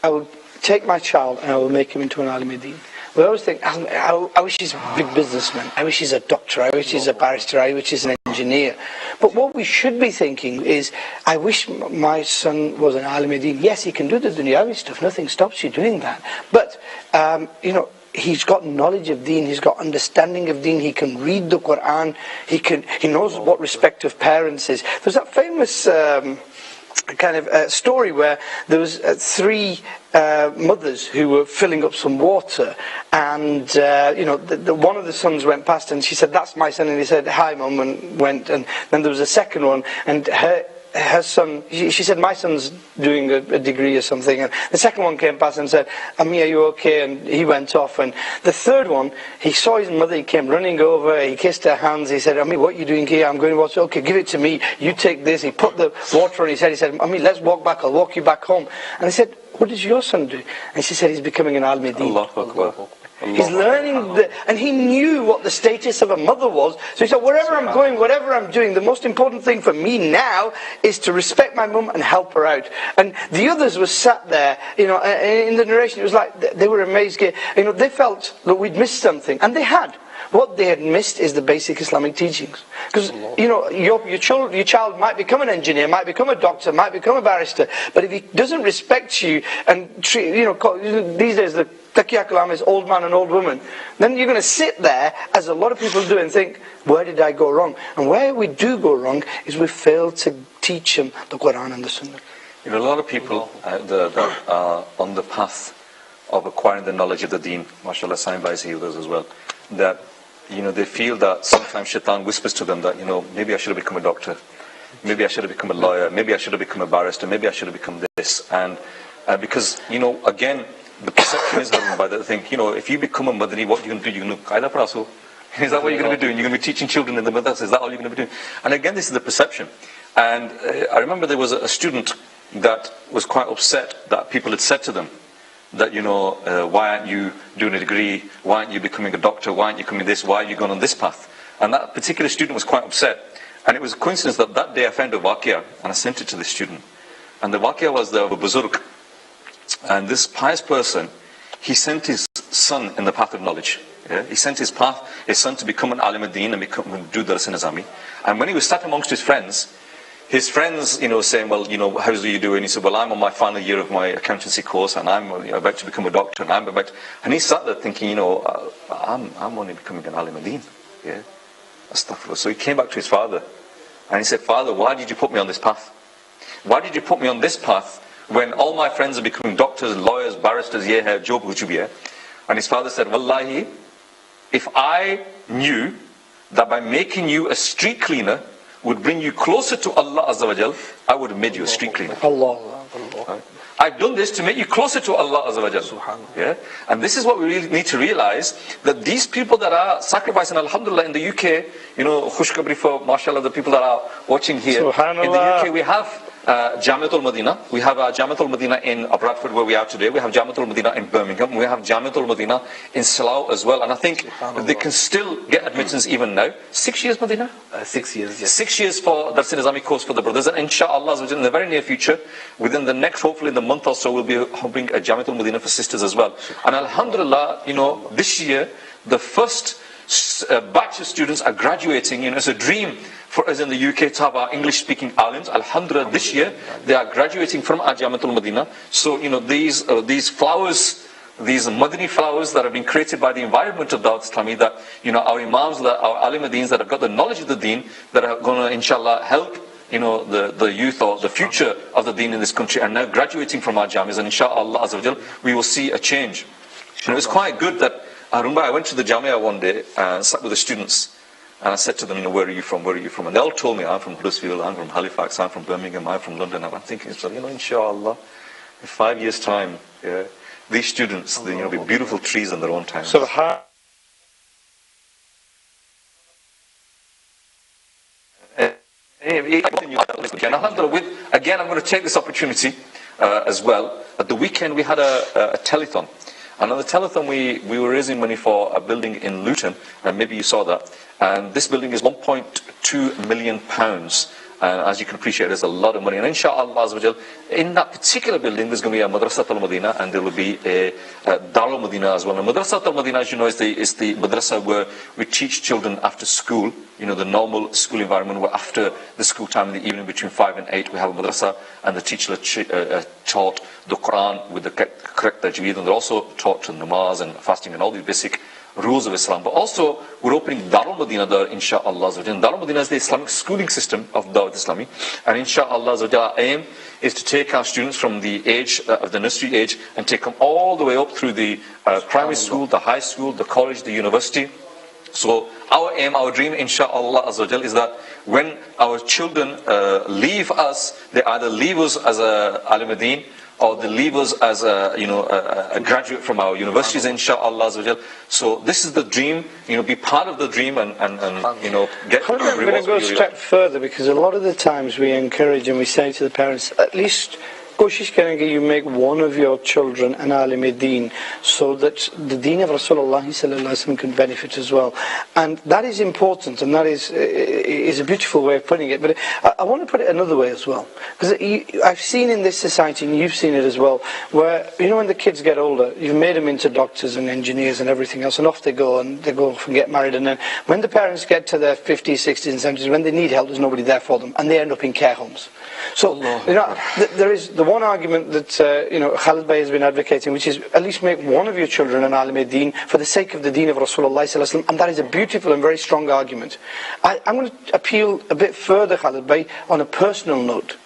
Speaker 2: I will take my child and I will make him into an Al-Madin. We always think, I wish he's a big businessman, I wish he's a doctor, I wish he's a barrister, I wish he's an engineer. But what we should be thinking is, I wish my son was an Al-Madin. Yes, he can do the dunyawi stuff, nothing stops you doing that. But, he's got knowledge of deen, he's got understanding of deen, he can read the Quran, he knows what respect of parents is. There's that famous kind of story where there was three mothers who were filling up some water, and one of the sons went past and she said, "That's my son," and he said, "Hi mum," and went. And then there was a second one, and her son, she said, "My son's doing a degree or something," and the second one came past and said, "Ami, are you okay?" And he went off. And the third one, he saw his mother, he came running over, he kissed her hands, he said, "Ami, what are you doing here? I'm going to watch." "Okay, give it to me, you take this." He put the water on his head, he said, "Ami, let's walk back, I'll walk you back home." And he said, "What does your son do?" And she said, "He's becoming an Al-Madin."
Speaker 1: Allahu Akbar.
Speaker 2: He's learning, and he knew what the status of a mother was. So he said, wherever I'm going, whatever I'm doing, the most important thing for me now is to respect my mum and help her out. And the others were sat there, in the narration, it was like they were amazed. They felt that we'd missed something, and they had. What they had missed is the basic Islamic teachings. Because, your child might become an engineer, might become a doctor, might become a barrister, but if he doesn't respect you and treat, these days the Taqiyya Kalam is old man and old woman, then you're going to sit there, as a lot of people do, and think, where did I go wrong? And where we do go wrong is we fail to teach them the Quran and the Sunnah.
Speaker 1: A lot of people that are on the path of acquiring the knowledge of the deen, mashallah, signed by others as well, that they feel that sometimes shaitan whispers to them that, maybe I should have become a doctor, maybe I should have become a lawyer, maybe I should have become a barrister, maybe I should have become this. And because, again, the perception is by the thing, if you become a Madani, what are you going to do? You're going to qaida prasu. Is that what you're going to be doing? You're going to be teaching children in the madrasa? Is that all you're going to be doing? And again, this is the perception. And I remember there was a student that was quite upset that people had said to them that, why aren't you doing a degree? Why aren't you becoming a doctor? Why aren't you coming this? Why are you going on this path? And that particular student was quite upset. And it was a coincidence that day I found a waqia, and I sent it to the student. And the waqia was the Buzurg. And this pious person, he sent his son in the path of knowledge. Yeah? He sent his son to become an alim ad-din and do dars in Azami. And when he was sat amongst his friends, saying, well, how do you do? And he said, well, I'm on my final year of my accountancy course, and I'm about to become a doctor, and he sat there thinking, I'm only becoming an alim ad-din. Yeah? Astaghfirullah. So he came back to his father, and he said, Father, why did you put me on this path? Why did you put me on this path when all my friends are becoming doctors, lawyers, barristers, job huchubiya? And his father said, Wallahi, if I knew that by making you a street cleaner would bring you closer to Allah Azza wa Jal, I would have made you a street cleaner.
Speaker 2: Allah.
Speaker 1: I've done this to make you closer to Allah Azza wa Jal. Yeah? And this is what we really need to realize, that these people that are sacrificing, alhamdulillah, in the UK, khushkabri for, mashallah, the people that are watching here. In the UK we have Jamiatul Madina. We have Jamiatul Madina in Bradford, where we are today. We have Jamiatul Madina in Birmingham. We have Jamiatul Madina in Salaams as well. And I think they can still get admittance even now. 6 years, Madina?
Speaker 3: 6 years, yes.
Speaker 1: 6 years for Dars in Islamic course for the brothers. And inshallah, in the very near future, within the next, hopefully in the month or so, we'll be having a Jamiatul Madina for sisters as well. And alhamdulillah, this year, the first batch of students are graduating. It's a dream for us in the UK to have our English-speaking alims. Alhamdulillah, this year they are graduating from our Jamiatul Madina. So these flowers, these Madani flowers that have been created by the environment of Dawat Islami, that our imams, our alim ad-dins that have got the knowledge of the deen, that are going to inshallah help the youth or the future of the deen in this country, are now graduating from our jamias, and inshallah Azza wa Jal, we will see a change. It's quite good that I remember I went to the Jamia one day and sat with the students, and I said to them, where are you from? Where are you from? And they all told me, I'm from Huddersfield, I'm from Halifax, I'm from Birmingham, I'm from London. And I'm thinking, inshallah, in 5 years' time, these students, they'll be beautiful trees in their own time. Again, I'm going to take this opportunity as well. At the weekend, we had a telethon. And on the telethon, we were raising money for a building in Luton, and maybe you saw that. And this building is £1.2 million. And as you can appreciate, there's a lot of money. And inshallah, in that particular building, there's going to be a Madrasat al-Madina, and there will be a Dar al-Madina as well. And Madrasat al-Madina, as you know, is the madrasa where we teach children after school, the normal school environment, where after the school time in the evening between 5 and 8, we have a madrasa, and the teacher taught the Quran with the correct tajweed, and they're also taught to namaz and fasting and all these basic rules of Islam. But also, we're opening Dar al-Madina there, inshaAllah. Dar al-Madina is the Islamic schooling system of Dawat Islami. And inshaAllah, our aim is to take our students from the age of the nursery age and take them all the way up through the primary school, the high school, the college, the university. So our aim, our dream, inshaAllah, is that when our children leave us, they either leave us as a alim-ad-din, or they leave us as a graduate from our universities, inshaAllah. So this is the dream, be part of the dream and get
Speaker 2: I'm going to go a step further, because a lot of the times we encourage and we say to the parents, at least Koshish karenge you make one of your children an alim-ad-din, so that the deen of Rasulullah sallallahu alaihi wasallam can benefit as well. And that is important, and that is a beautiful way of putting it. But I want to put it another way as well, because I've seen in this society, and you've seen it as well, where when the kids get older, you've made them into doctors and engineers and everything else, and off they go and get married, and then when the parents get to their 50s, 60s and 70s, when they need help, there's nobody there for them, and they end up in care homes. So there is the one argument that Khalid Bhai has been advocating, which is at least make one of your children an alim-ad-din for the sake of the deen of Rasulullah sallallahu alaihi wasallam, and that is a beautiful and very strong argument. I'm going to appeal a bit further, Khalid Bhai, on a personal note.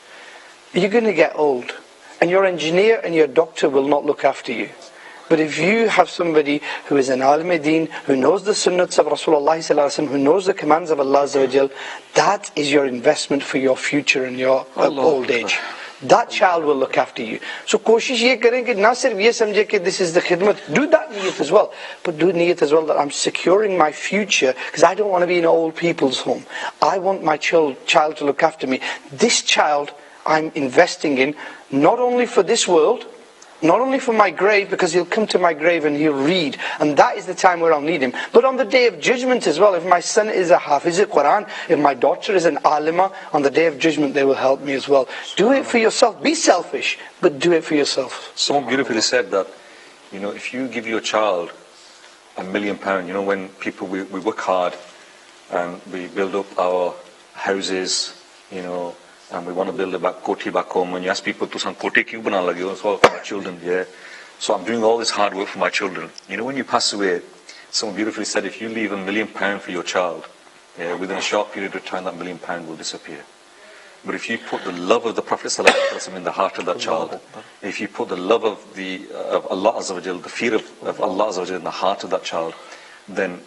Speaker 2: You're going to get old, and your engineer and your doctor will not look after you. But if you have somebody who is an alim-ad-din, who knows the sunnats of Rasulullah sallallahu alaihi wasallam, who knows the commands of Allah azza wa jal, that is your investment for your future and your old age. That child will look after you. So koshish ye karen ki na sirf ye samjhe ki this is the khidmat, do that niyat as well, but do niyat as well that I'm securing my future, because I don't want to be in old people's home. I want my child to look after me. This child I'm investing in, not only for this world, not only for my grave, because he'll come to my grave and he'll read, and that is the time where I'll need him, but on the day of judgment as well. If my son is a hafiz al-Quran, if my daughter is an alima, on the day of judgment they will help me as well. Do it for yourself. Be selfish, but do it for yourself.
Speaker 1: Someone beautifully said that, if you give your child £1 million, when people, we work hard and we build up our houses, and we want to build a koti back home, and you ask people to san koti kyun bana lage ho, for my children, so I'm doing all this hard work for my children. When you pass away, someone beautifully said, if you leave £1 million for your child, within a short period of time that £1 million will disappear. But if you put the love of the Prophet ﷺ in the heart of that child, if you put the love of Allah azza wa jal, the fear of Allah azza wa jal in the heart of that child, then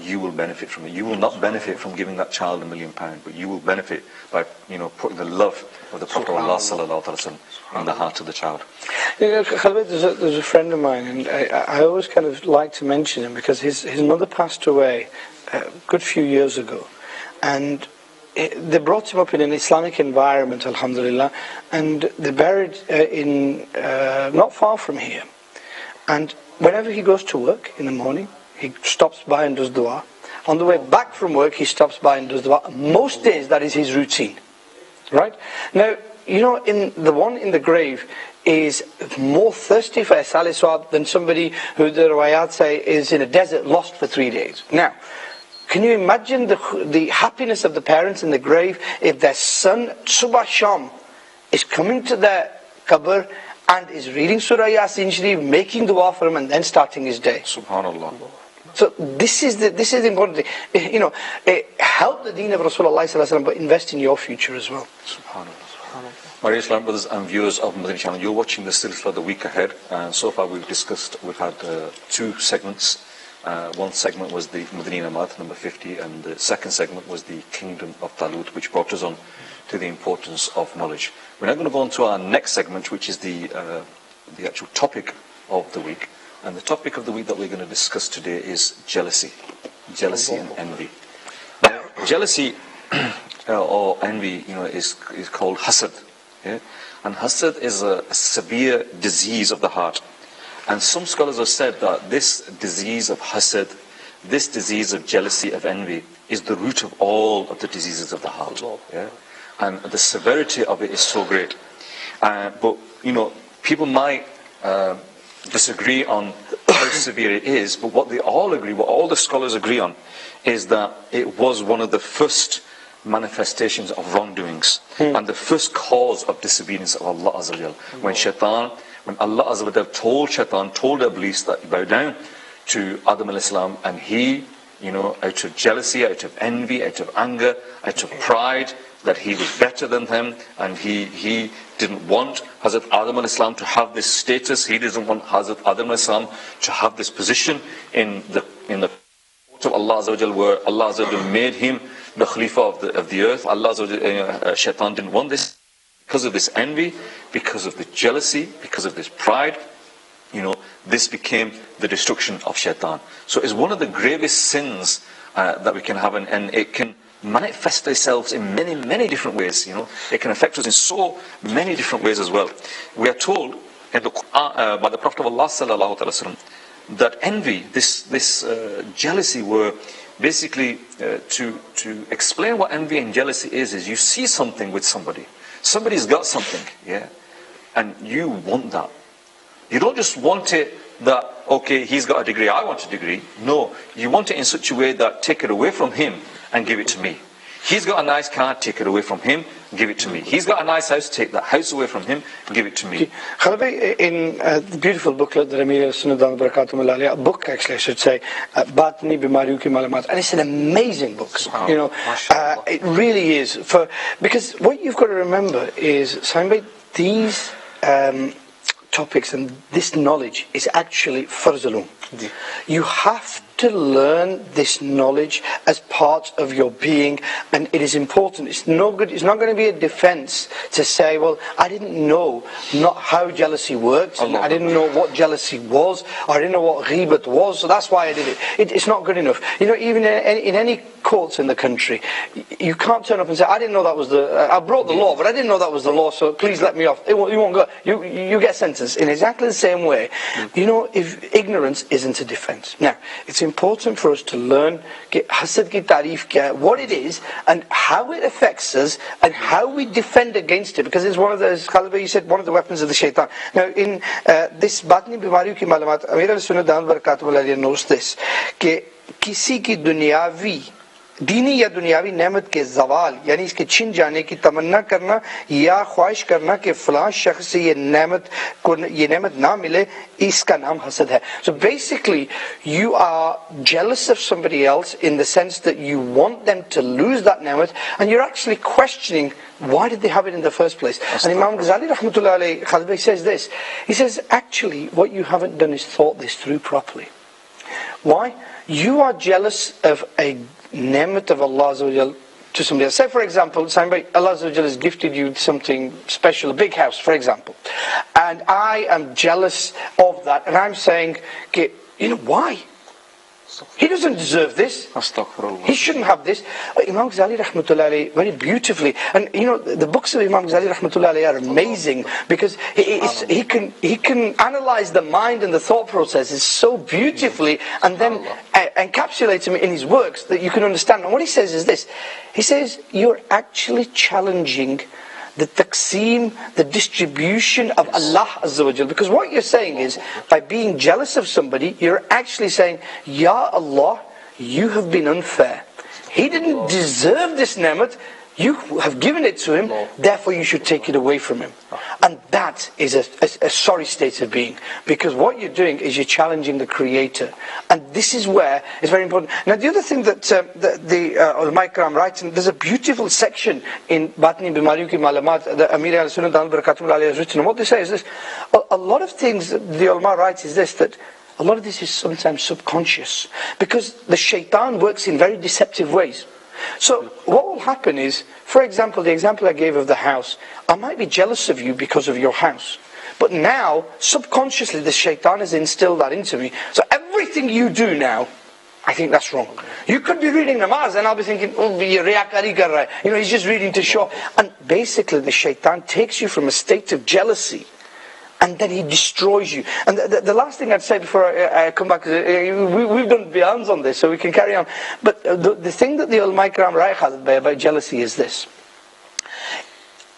Speaker 1: you will benefit from it. You will not benefit from giving that child £1 million, but you will benefit by putting the love of the Prophet Allah sallallahu alaihi wasallam in the heart of the child.
Speaker 2: Khalid, there's a friend of mine, and I always kind of like to mention him, because his mother passed away a good few years ago, and they brought him up in an Islamic environment, alhamdulillah, and they buried in not far from here. And whenever he goes to work in the morning, he stops by and does dua. On the way back from work, he stops by and does dua. Most days, that is his routine. Right? Now, in the one in the grave is more thirsty for Isal Swab than somebody who, the riwayat say, is in a desert lost for 3 days. Now, can you imagine the happiness of the parents in the grave if their son, Subah Sham, is coming to their qabr and is reading Surah Yasin Sharif, making dua for him, and then starting his day?
Speaker 1: Subhanallah.
Speaker 2: So this is the important thing. Help the deen of Rasulullah sallallahu alaihi wasallam, but invest in your future as well.
Speaker 1: SubhanAllah. My dear Islam brothers and viewers of Madani channel, you're watching the Silsilay the week ahead, and so far we've had 2 segments. One segment was the Madani Namat, number 50, and the second segment was the Kingdom of Talut, which brought us on to the importance of knowledge. We're now going to go on to our next segment, which is the actual topic of the week. And the topic of the week that we're going to discuss today is jealousy. Jealousy and envy. Now, jealousy or envy, is called hasad. Yeah? And hasad is a severe disease of the heart. And some scholars have said that this disease of hasad, this disease of jealousy, of envy, is the root of all of the diseases of the heart. Yeah? and the severity of it is so great. But, people might disagree on how severe it is, but what they all agree, what all the scholars agree on, is that it was one of the first manifestations of wrongdoings and the first cause of disobedience of Allah Azza wa Jal. When Allah Azza wa Jal told Iblis that he bowed down to Adam alayhi salam, and he, out of jealousy, out of envy, out of anger, out of pride, that he was better than them, and he didn't want Hazrat Adam alayhi salam to have this status. He didn't want Hazrat Adam alayhi salam to have this position in the court of Allah Azza wa Jal, where Allah Azza wa Jal made him the Khalifa of the earth. Allah Azza wa Jal, Shaitan didn't want this. Because of this envy, because of the jealousy, because of this pride, this became the destruction of Shaitan. So it's one of the gravest sins that we can have, and it can manifest itself in many, many different ways. It can affect us in so many different ways as well. We are told in the Quran, by the Prophet of Allah sallallahu alaihi wasallam, that envy, this jealousy, were basically to explain what envy and jealousy is you see something with somebody. Somebody's got something, and you want that. You don't just want it that, okay, he's got a degree, I want a degree. No, you want it in such a way that take it away from him and give it to me. He's got a nice car, take it away from him, give it to me. He's got a nice house, take that house away from him, give it to me.
Speaker 2: Khalid, in the beautiful booklet that Amir al-Sunnah a book actually I should say, Batni Bimariyu Ki Malamat, and it's an amazing book. It really is. Because what you've got to remember is, Saimbai, these topics and this knowledge is actually farzalun. You have to learn this knowledge as part of your being, and it is important. It's no good. It's not going to be a defense to say, well, I didn't know not how jealousy worked, and I didn't know what jealousy was, or I didn't know what ghibat was, so that's why I did it. It's not good enough. Even in any courts in the country, you can't turn up and say, I didn't know that was I broke the law, but I didn't know that was the law, so please let me off. You won't go. You get sentenced in exactly the same way. If ignorance isn't a defense. Now, it's important for us to learn hasad ki tarif kya hai, what it is, and how it affects us, and how we defend against it, because it's one of those, Khalid, you said, one of the weapons of the shaitan. Now, in this Batni Bimariyu Ki Malamat, Amir al-Sunnah knows this, कि किसी की दुनियावी दीनी या दुनियावी नेमत के ज़वाल, यानी इसके छिन जाने की तमन्ना करना या ख्वाहिश करना कि फलां शख्स से ये नेमत ना मिले, इसका नाम हसद है. So basically, you are jealous of somebody else in the sense that you want them to lose that nemat, and you're actually questioning why did they have it in the first place. And Imam Ghazali rahmatullah alayhi Khalid says this. He says, actually, what you haven't done is thought this through properly. Why? You are jealous of a nemat of Allah Azza wa Jal to somebody else. Say, for example, Allah Azza wa Jal has gifted you something special, a big house, for example, and I am jealous of that, and I'm saying, why? He doesn't deserve this. He shouldn't have this. Imam Ghazali rahmatullah alayhi, very beautifully, and the books of Imam Ghazali rahmatullah alayhi are amazing, because he can analyze the mind and the thought processes so beautifully, and then encapsulate them in his works that you can understand. And what he says is this. He says, you're actually challenging the taqseem, the distribution of Allah Azza wa Jal. Because what you're saying is, by being jealous of somebody, you're actually saying, Ya Allah, you have been unfair. He didn't deserve this nemat. You have given it to him, therefore you should take it away from him. And that is a sorry state of being, because what you're doing is you're challenging the Creator. And this is where it's very important. Now, the other thing that the Ulama Ikram writes, and there's a beautiful section in Batni Bimariyu Ki Malamat that Amir al-Sunnah has written, and what they say is this: a lot of things that the Ulama writes is this, that a lot of this is sometimes subconscious, because the shaitan works in very deceptive ways. So what will happen is, for example, the example I gave of the house, I might be jealous of you because of your house, but now subconsciously the shaitan has instilled that into me. So everything you do now, I think that's wrong. You could be reading namaz and I'll be thinking, oh, riyakari kar raha hai. He's just reading to show. And basically the shaitan takes you from a state of jealousy, and then he destroys you. And the last thing I'd say before I come back, we've done bayans on this, so we can carry on. But the thing that the ulama ikram write about jealousy is this.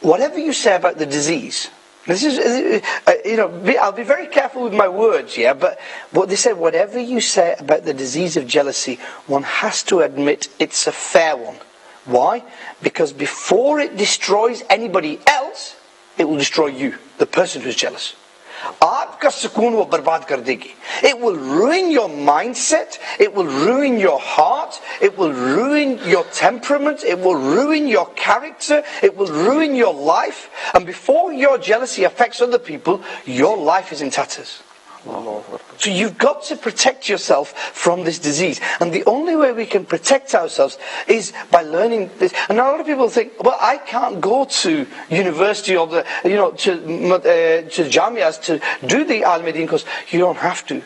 Speaker 2: whatever you say about the disease, this is, I'll be very careful with my words, yeah, but what they said, whatever you say about the disease of jealousy, one has to admit it's a fair one. Why? Because before it destroys anybody else, it will destroy you, the person who's jealous. आपका सुकून वो बर्बाद कर देगी. It will ruin your mindset, it will ruin your heart, it will ruin your temperament, it will ruin your character, it will ruin your life, and before your jealousy affects other people, your life is in tatters. So you've got to protect yourself from this disease, and the only way we can protect ourselves is by learning this. And a lot of people think, well, I can't go to university or to Jamias to do the Al-Madin course. You don't have to.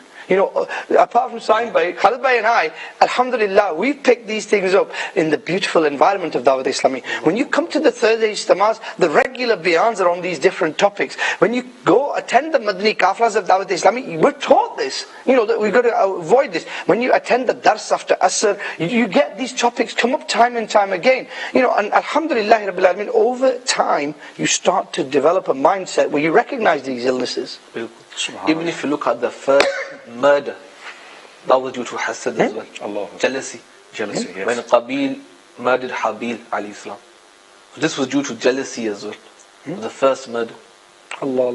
Speaker 2: Apart from Saim Bhai, Khalid Bhai and I, alhamdulillah, we've picked these things up in the beautiful environment of Dawat Islami. When you come to the third day Ijtimas, the regular bayans are on these different topics. When you go attend the Madani Kaflas of Dawat Islami, we're taught this. That we've got to avoid this. When you attend the Dars after Asr, you get these topics come up time and time again. And alhamdulillah, Rabbil Alameen, over time, you start to develop a mindset where you recognize these illnesses.
Speaker 3: Even if you look at the first murder, that was due to hasad as well.
Speaker 1: Allah.
Speaker 3: Jealousy.
Speaker 1: Jealousy, yes.
Speaker 3: When Qabil murdered Habil, alayhi salam. This was due to jealousy as well. The first murder.
Speaker 2: Allah.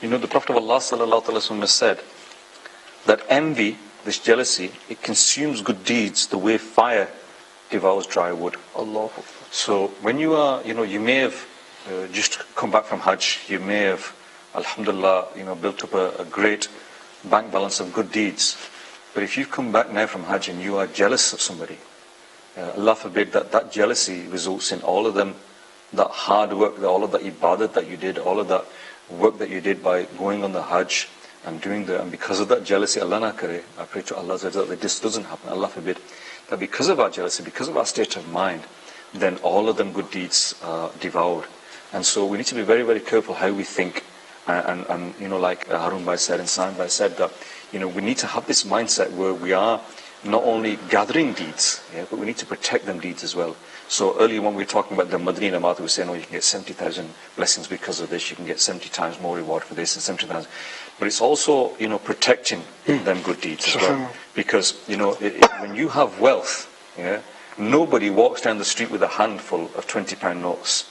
Speaker 1: The Prophet of Allah sallallahu alaihi wasallam has said that envy, this jealousy, it consumes good deeds the way fire devours dry wood.
Speaker 3: Allah.
Speaker 1: So when you are, you may have just come back from Hajj, you may have, alhamdulillah, built up a great bank balance of good deeds. But if you've come back now from Hajj and you are jealous of somebody, Allah forbid that jealousy results in all of them, that hard work, all of that ibadat that you did, all of that work that you did by going on the Hajj and and because of that jealousy, Allah na kare, I pray to Allah that this doesn't happen, Allah forbid, that because of our jealousy, because of our state of mind, then all of them good deeds are devoured. And so we need to be very, very careful how we think. And like Harun Bhai said and Saim Bhai said, that we need to have this mindset where we are not only gathering deeds, but we need to protect them deeds as well. So earlier when we were talking about the Madani Namat, we were saying, you can get 70,000 blessings because of this, you can get 70 times more reward for this and 70,000. But it's also, protecting them good deeds as well. Because, when you have wealth, nobody walks down the street with a handful of £20 notes.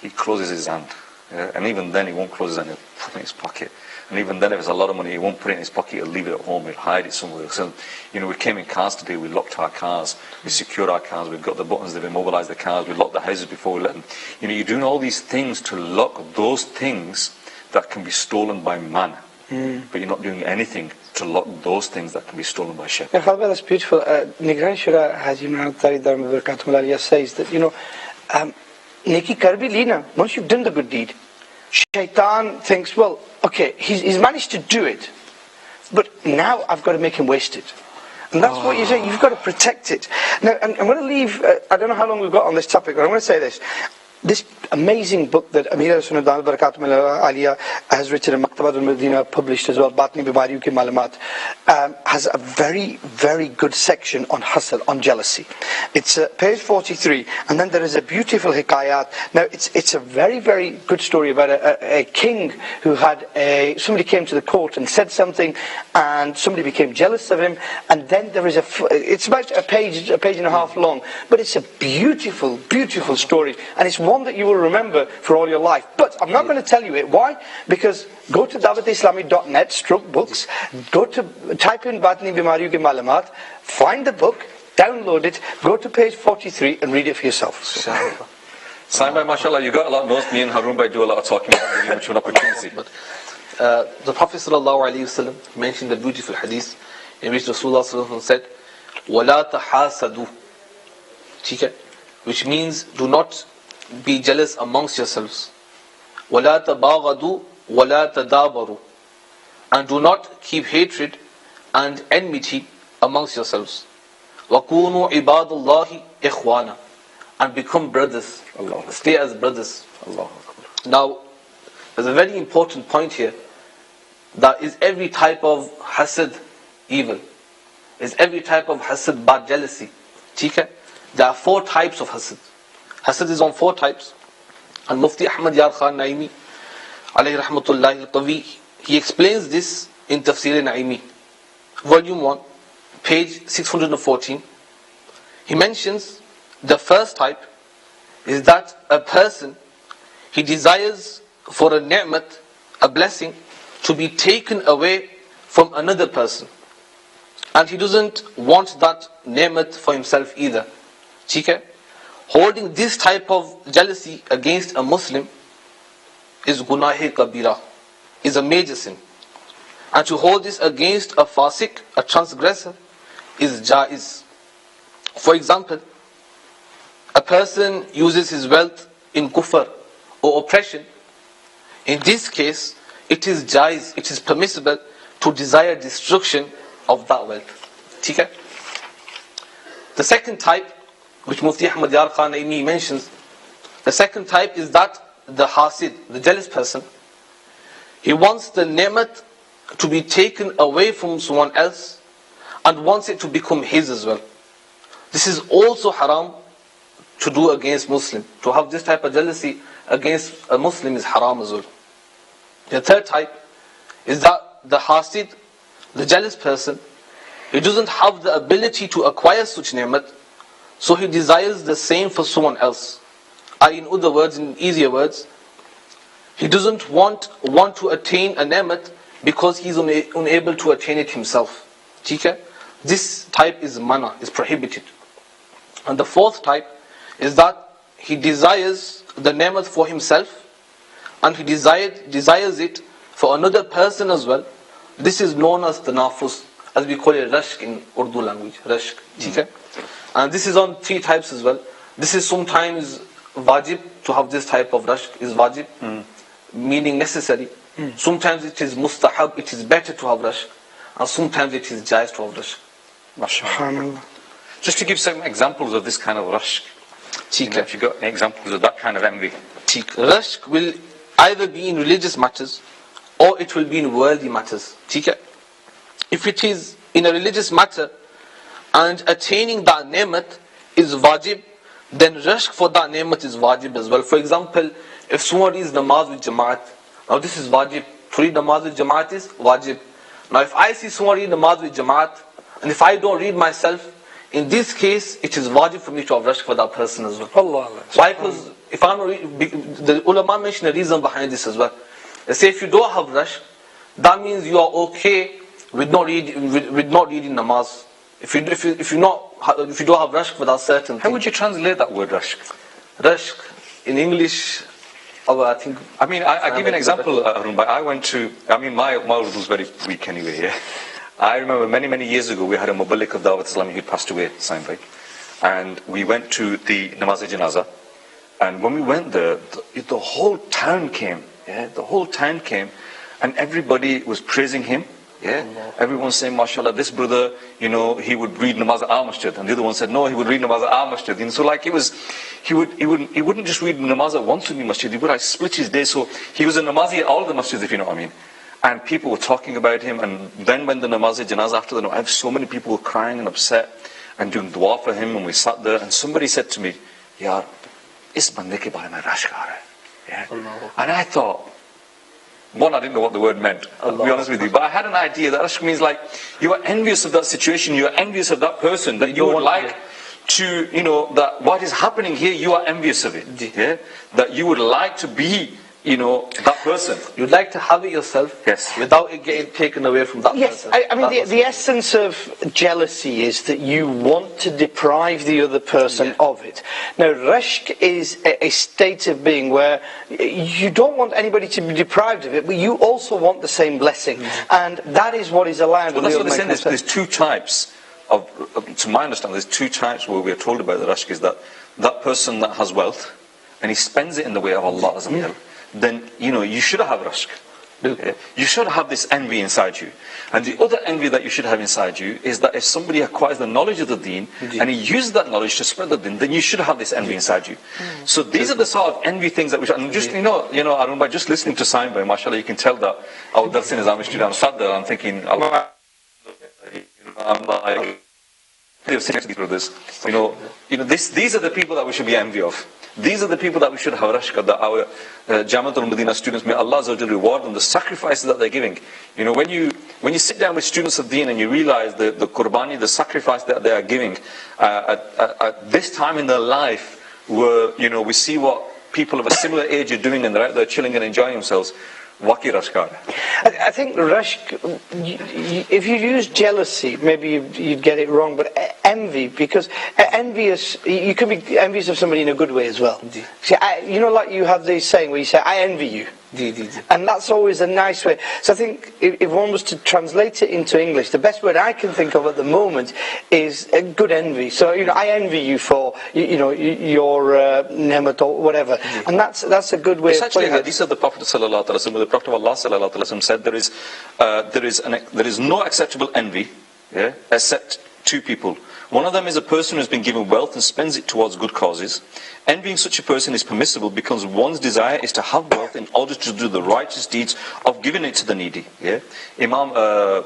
Speaker 1: He closes his hand. And even then he won't close his hand, he'll put it in his pocket. And even then if it's a lot of money, he won't put it in his pocket, he'll leave it at home, he'll hide it somewhere. So, we came in cars today, we locked our cars, we secured our cars, we've got the buttons that immobilize the cars, we locked the houses before we let them. You're doing all these things to lock those things that can be stolen by man. But you're not doing anything to lock those things that can be stolen by shaitan.
Speaker 2: That's beautiful. Nigran Shura Azim Attari says that, Neki kar bhi li na, once you've done the good deed, shaitan thinks, well, okay, he's managed to do it, but now I've got to make him waste it. And that's what you're saying, you've got to protect it. Now, I'm going to leave, I don't know how long we've got on this topic, but I'm going to say this. This amazing book that Amir al-Sunnah Aliyah has written in Manqabats al-Medina, published as well, Batni Bimariyon Ki Malumat, has a very, very good section on hasad, on jealousy. It's page 43, and then there is a beautiful hikayat. Now, it's a very, very good story about a king who had somebody came to the court and said something, and somebody became jealous of him, and then there is it's about a page and a half long, but it's a beautiful, beautiful story, and it's one that you will remember for all your life. But I'm not going to tell you it. Why? Because go to dawatislami.net/books, type in Batni Bimariyon Ki Malumat, find the book, download it, go to page 43 and read it for yourself.
Speaker 1: Saim Bhai, mashallah, you got a lot of notes. Me and Harun Bhai do a lot of talking about the mutual opportunity.
Speaker 3: But the Prophet ﷺ mentioned the beautiful hadith in which Rasulullah ﷺ said, وَلَا تَحَاسَدُوا, which means do not be jealous amongst yourselves. وَلَا تَبَاغَدُوا وَلَا تَدَابَرُوا, and do not keep hatred and enmity amongst yourselves. وَكُونُوا عِبَادُ اللَّهِ إِخْوَانًا, and become brothers. Allah. Stay as brothers.
Speaker 1: Allah.
Speaker 3: Now, there's a very important point here. That is every type of hasad evil? Is every type of hasad bad, jealousy? There are 4 types of hasad. Hasad is on 4 types. And Mufti Ahmad Yar Khan Naimi, alayhi rahmatullahi al-qawi, he explains this in Tafsir Naimi, volume 1, page 614. He mentions the first type is that a person, he desires for a ni'mat, a blessing, to be taken away from another person. And he doesn't want that ni'mat for himself either. Okay? Holding this type of jealousy against a Muslim is gunahi kabira, is a major sin. And to hold this against a fasik, a transgressor, is jaiz. For example, a person uses his wealth in kufr or oppression. In this case, it is jaiz, it is permissible to desire destruction of that wealth. Okay? The second type, which Mufti Ahmad Yar Khan Naimi mentions, the second type is that the hasid, the jealous person, he wants the ni'mat to be taken away from someone else and wants it to become his as well. This is also haram to do against Muslim. To have this type of jealousy against a Muslim is haram as well. The third type is that the hasid, the jealous person, he doesn't have the ability to acquire such ni'mat, so he desires the same for someone else. In other words, in easier words, he doesn't want to attain a ni'mat because he is unable to attain it himself. Okay? This type is mana, is prohibited. And the fourth type is that he desires the ni'mat for himself and he desires it for another person as well. This is known as tanafus, as we call it rashk in Urdu language. Rashk. Okay? And this is on 3 types as well. This is sometimes wajib, to have this type of rashk is wajib, meaning necessary. Sometimes it is mustahab, it is better to have rashk. And sometimes it is jais to have rashk.
Speaker 2: Subhanallah.
Speaker 1: Just to give some examples of this kind of rashk. If you got any examples of that kind of envy.
Speaker 3: Rashk will either be in religious matters or it will be in worldly matters. If it is in a religious matter and attaining that ni'mat is wajib, then rashk for that ni'mat is wajib as well. For example, if someone reads namaz with jamaat, now this is wajib. To read namaz with jamaat is wajib. Now if I see someone read namaz with jamaat, and if I don't read myself, in this case, it is wajib for me to have rashk for that person as well.
Speaker 2: Allah.
Speaker 3: Why? Because if I'm the ulama mention a reason behind this as well. They say if you don't have rashk, that means you are okay with not reading namaz. If you don't have rashk for that certain thing.
Speaker 1: How would you translate that word rashk?
Speaker 3: Rashk in English, I think.
Speaker 1: I mean, I give you an example, Arun. My Urdu is very weak anyway. Yeah? I remember many years ago we had a muballigh of Dawat Islami who passed away, Sain, and we went to the Namaz-e-Janaza, and when we went there, the whole town came. Yeah, the whole town came, and everybody was praising him. Yeah, everyone saying, "MashaAllah, this brother, he would read namaz at our masjid," and the other one said, "No, he would read namaz at our masjid." And so, like, he wouldn't just read namaz at one Sunni masjid. He would split his day. So he was a namazi at all the masjids, if you know what I mean. And people were talking about him. And then when the namaz-e-janazah after the namaz, so many people were crying and upset and doing dua for him. And we sat there, and somebody said to me, "Yaar, is bande ke bare mein rashk aa raha hai." Yeah. And I thought, one, I didn't know what the word meant, I'll be honest with you, but I had an idea that rashk means like you are envious of that situation, you are envious of that person, that you would like to, that what is happening here, you are envious of it. Yeah? That you would like to be, that person.
Speaker 3: You'd like to have it yourself,
Speaker 1: yes,
Speaker 3: without it getting taken away from that person.
Speaker 2: Yes, I mean the essence of jealousy is that you want to deprive the other person of it. Now, rashk is a state of being where you don't want anybody to be deprived of it, but you also want the same blessing, and that is what is allowed.
Speaker 1: Well, that's what they're saying. There's 2 types of, to my understanding, there's 2 types where we are told about the rashk is that person that has wealth and he spends it in the way of Allah Azim. Then you should have rashk. You should have this envy inside you. And the other envy that you should have inside you is that if somebody acquires the knowledge of the deen and he uses that knowledge to spread the deen, then you should have this envy inside you. So these are the sort of envy things that we should, and just Arun, by just listening to Sain Bhai, mashallah, you can tell that our Dars in Islamic student, I'm sat there, I'm thinking, Allah, I'm like, they're saying to these brothers, these are the people that we should be envy of. These are the people that we should have rashka, that our Jamatul Medina students, may Allah Azza wa Jal reward them, the sacrifices that they're giving. You know, when you sit down with students of Deen and you realize the qurbani, the sacrifice that they are giving at this time in their life, where, you know, we see what people of a similar age are doing and they're out there chilling and enjoying themselves. Waki rashkar.
Speaker 2: I think rashk, if you use jealousy, maybe you'd get it wrong, but envy, because you can be envious of somebody in a good way as well. See, you know, like you have this saying where you say, I envy you. And that's always a nice way. So I think if one was to translate it into English, the best word I can think of at the moment is a good envy. So, you know, I envy you for, you know, your nemat or whatever. And that's a good way of putting it.
Speaker 1: Hadith of the Prophet sallallahu alaihi wasallam, the Prophet of Allah sallallahu alaihi wasallam said there is no acceptable envy, yeah, except two people. One of them is a person who has been given wealth and spends it towards good causes. Envying such a person is permissible because one's desire is to have wealth in order to do the righteous deeds of giving it to the needy. Yeah? Imam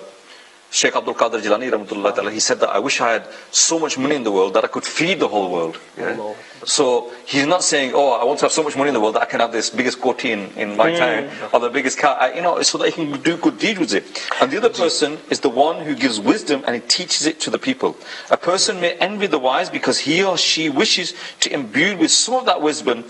Speaker 1: Sheikh Abdul Qadir Jilani rahmatullah ta'ala, he said that I wish I had so much money in the world that I could feed the whole world. Yeah? So he's not saying, oh, I want to have so much money in the world that I can have this biggest koti in my town, or the biggest car, you know, so that he can do good deeds with it. And the other person is the one who gives wisdom and he teaches it to the people. A person may envy the wise because he or she wishes to imbue with some of that wisdom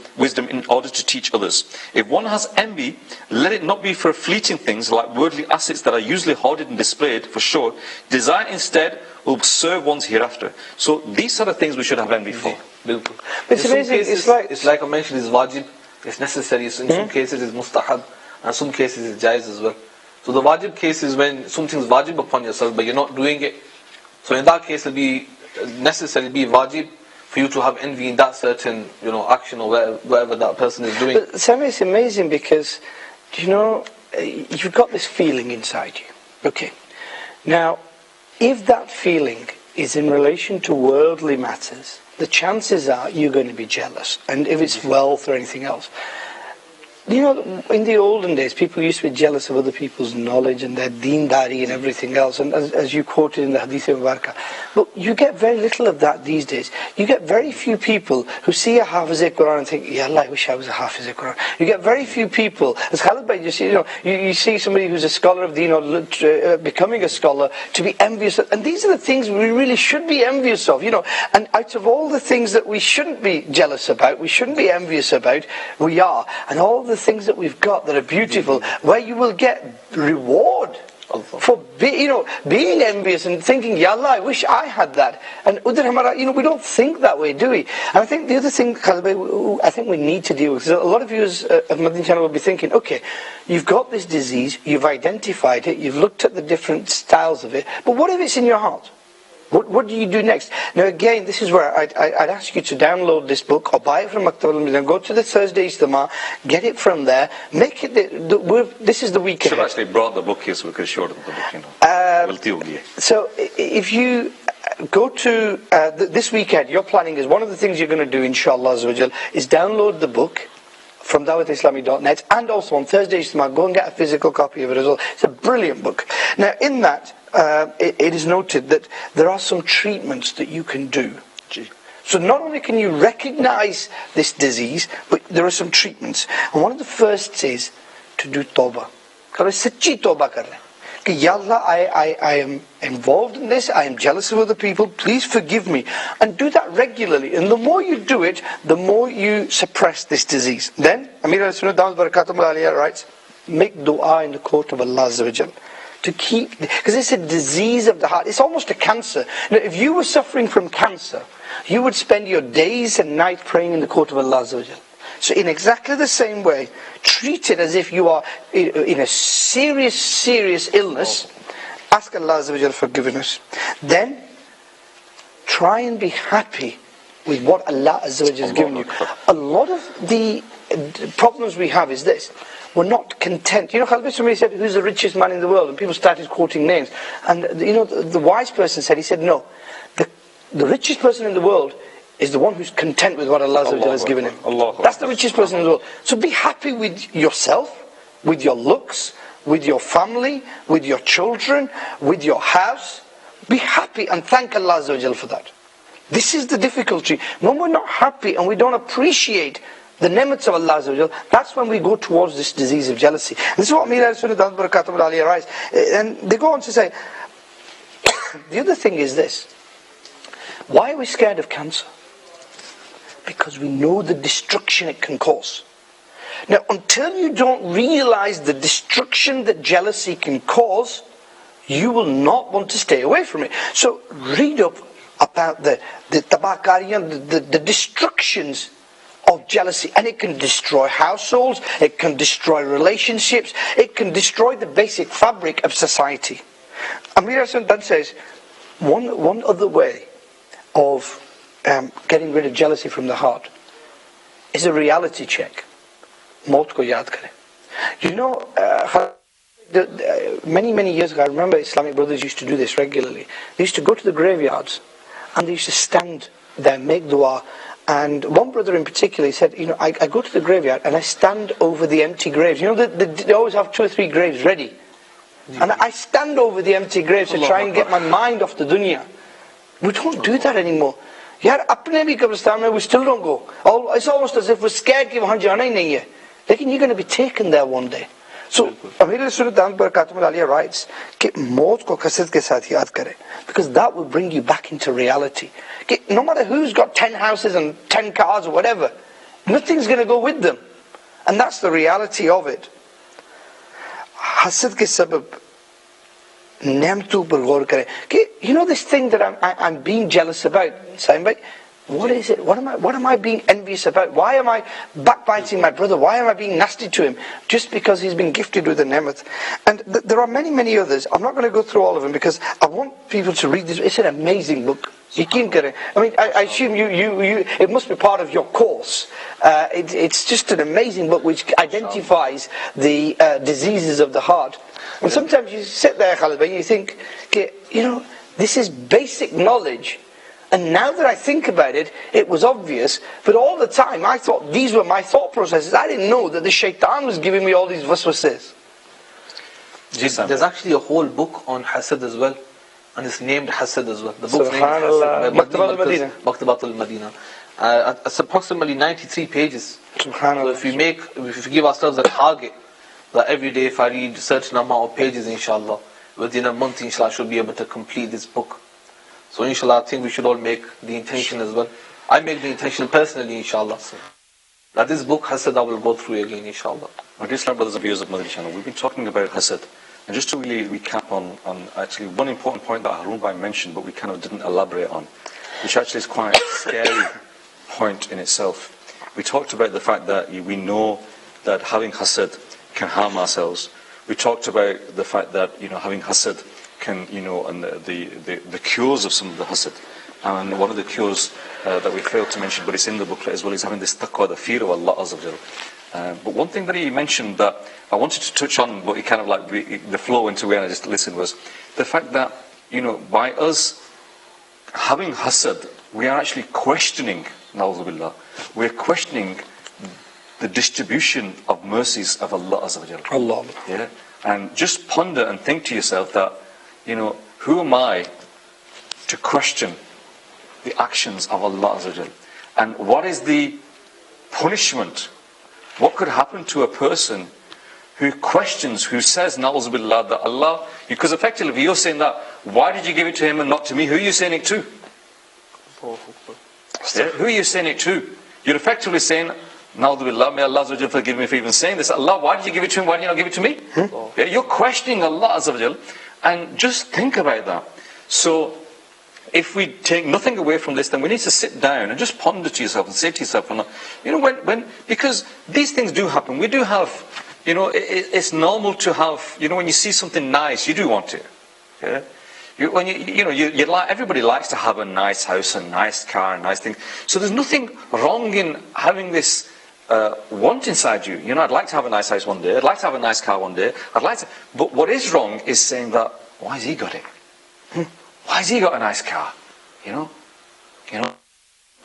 Speaker 1: in order to teach others. If one has envy, let it not be for fleeting things like worldly assets that are usually hoarded and displayed, for sure. Desire instead will serve one's hereafter. So these are the things we should have envy for.
Speaker 2: It's amazing.
Speaker 3: It's like I mentioned, it's wajib, it's necessary. So in some cases it's mustahab, and some cases it's jaiz as well. So the wajib case is when something's wajib upon yourself, but you're not doing it. So in that case, it'll be necessary, be wajib for you to have envy in that certain, you know, action or whatever that person is doing.
Speaker 2: But Sam, it's amazing because, you know, you've got this feeling inside you. Okay. Now, if that feeling is in relation to worldly matters, the chances are you're going to be jealous. And if it's wealth or anything else. You know, in the olden days, people used to be jealous of other people's knowledge and their deendari and everything else. And as you quoted in the Hadith of Mubarakah. But you get very little of that these days. You get very few people who see a Hafiz-e-Quran and think, Ya Allah, I wish I was a Hafiz-e-Quran. You get very few people, as Khalid Bhai, you see somebody who's a scholar of deen or becoming a scholar to be envious of. And these are the things we really should be envious of, you know. And out of all the things that we shouldn't be jealous about, we shouldn't be envious about, we are. And all the things that we've got that are beautiful, where you will get reward for being envious and thinking, Ya Allah, I wish I had that. And we don't think that way, do we? And I think the other thing, I think we need to deal with, because a lot of viewers of Madani channel will be thinking, okay, you've got this disease, you've identified it, you've looked at the different styles of it, but what if it's in your heart? What do you do next? Now again, this is where I'd ask you to download this book or buy it from Maktab, go to the Thursday Ijtima, get it from there, make it, this is the week ahead.
Speaker 1: Should have actually brought the book here so we could show them the book, you know.
Speaker 2: So if you go to this weekend, your planning is, one of the things you're going to do, inshallah is download the book from dawatislami.net, and also on Thursday Ijtima, go and get a physical copy of it as well. It's a brilliant book. Now in that, it is noted that there are some treatments that you can do. So not only can you recognize this disease, but there are some treatments. And one of the first is to do tawbah. Sachi tawbah kar rahe. Ya Allah, I am involved in this, I am jealous of other people, please forgive me. And do that regularly. And the more you do it, the more you suppress this disease. Then, Amir al-Sunnah Dawud Barakatum al-Aliyah writes, make dua in the court of Allah Azza wa Jal. To keep, because it's a disease of the heart. It's almost a cancer. Now, if you were suffering from cancer, you would spend your days and nights praying in the court of Allah Azza wa Jal. So in exactly the same way, treat it as if you are in a serious illness. Ask Allah Azza wa Jal for forgiveness. Then, try and be happy with what Allah Azza wa Jal has given you. A lot of the problems we have is this. We're not content. You know, Khalid somebody said, who's the richest man in the world? And people started quoting names. And you know, the wise person said, he said, no, the richest person in the world is the one who's content with what Allah has given him. That's the richest person in the world. So be happy with yourself, with your looks, with your family, with your children, with your house. Be happy and thank Allah for that. This is the difficulty. When we're not happy and we don't appreciate the ni'mats of Allah, that's when we go towards this disease of jealousy. And this is what Amir al-Sunnah writes. And they go on to say, the other thing is this. Why are we scared of cancer? Because we know the destruction it can cause. Now, until you don't realize the destruction that jealousy can cause, you will not want to stay away from it. So, read up about the tabakariyan, the destructions of jealousy. And it can destroy households, it can destroy relationships, it can destroy the basic fabric of society. Amir al-Sunnah says, one other way of getting rid of jealousy from the heart is a reality check. Maut ko yaad kare. You know, many years ago, I remember Islamic brothers used to do this regularly. They used to go to the graveyards and they used to stand there, make dua. And one brother in particular, he said, you know, I go to the graveyard and I stand over the empty graves. You know, they always have 2 or 3 graves ready. And I stand over the empty graves to try and get my mind off the dunya. We don't do that anymore. Yaar, apne bhi qabristan mein we still don't go. It's almost as if we're scared ki wahan jana hi nahi hai. Lekin you're going to be taken there one day. So, Amir al-Sunnah Aliyah writes, कि मौत को कसरत के साथ याद करें, because that will bring you back into reality. No matter who's got 10 houses and 10 cars or whatever, nothing's going to go with them. And that's the reality of it. Hasad ke sabab ne'matun par gaur kare. You know this thing that I'm being jealous about, Saim bhai? What is it? What am I being envious about? Why am I backbiting my brother? Why am I being nasty to him? Just because he's been gifted with a ni'mat. And there are many others. I'm not going to go through all of them because I want people to read this. It's an amazing book. I mean, I assume it must be part of your course. It's just an amazing book which identifies the diseases of the heart. And sometimes you sit there, Khalid, and you think, you know, this is basic knowledge. And now that I think about it, it was obvious. But all the time, I thought these were my thought processes. I didn't know that the shaitan was giving me all these waswases.
Speaker 3: There's actually a whole book on hasad as well. And it's named hasad as well. The book's named hasad. Manqabats al-Madina. It's approximately 93 pages. So if we give ourselves a target, that every day if I read a certain amount of pages, inshallah, within a month, inshallah, I should be able to complete this book. So inshallah, I think we should all make the intention as well. I make the intention personally, inshallah. That this book, Hasad, I will go through again, inshallah.
Speaker 1: My dear Islam brothers and viewers of Madani channel, we've been talking about Hasad. And just to really recap on actually one important point that Harun Bhai mentioned, but we kind of didn't elaborate on, which actually is quite a scary point in itself. We talked about the fact that we know that having Hasad can harm ourselves. We talked about the fact that, you know, having Hasad can, you know, and the cures of some of the hasad. And one of the cures that we failed to mention, but it's in the booklet as well, is having this taqwa, the fear of Allah Azza wa Jal. But one thing that he mentioned that I wanted to touch on, but he kind of like the flow into where I just listened, was the fact that, you know, by us having hasad, we are actually questioning, na'udhu billah, we're questioning the distribution of mercies of Allah Azza wa Jal.
Speaker 2: Allah.
Speaker 1: Yeah? And just ponder and think to yourself that, you know, who am I to question the actions of Allah Azza wa Jal? And what is the punishment? What could happen to a person who questions, who says, na'udhu billah, that Allah, because effectively if you're saying that, why did you give it to him and not to me? Who are you saying it to? Yeah? Who are you saying it to? You're effectively saying, na'udhu billah, may Allah Azza wa Jal forgive me for even saying this. Allah, why did you give it to him? Why did you not give it to me? Yeah, you're questioning Allah Azza wa Jal. And just think about that. So, if we take nothing away from this, then we need to sit down and just ponder to yourself and say to yourself, you know, because these things do happen. We do have, you know, it's normal to have, you know, when you see something nice, you do want it. Yeah? You like, everybody likes to have a nice house, a nice car, a nice thing. So there's nothing wrong in having this want inside you. You know, I'd like to have a nice house one day. I'd like to have a nice car one day. But what is wrong is saying that, why has he got it? Why has he got a nice car? You know,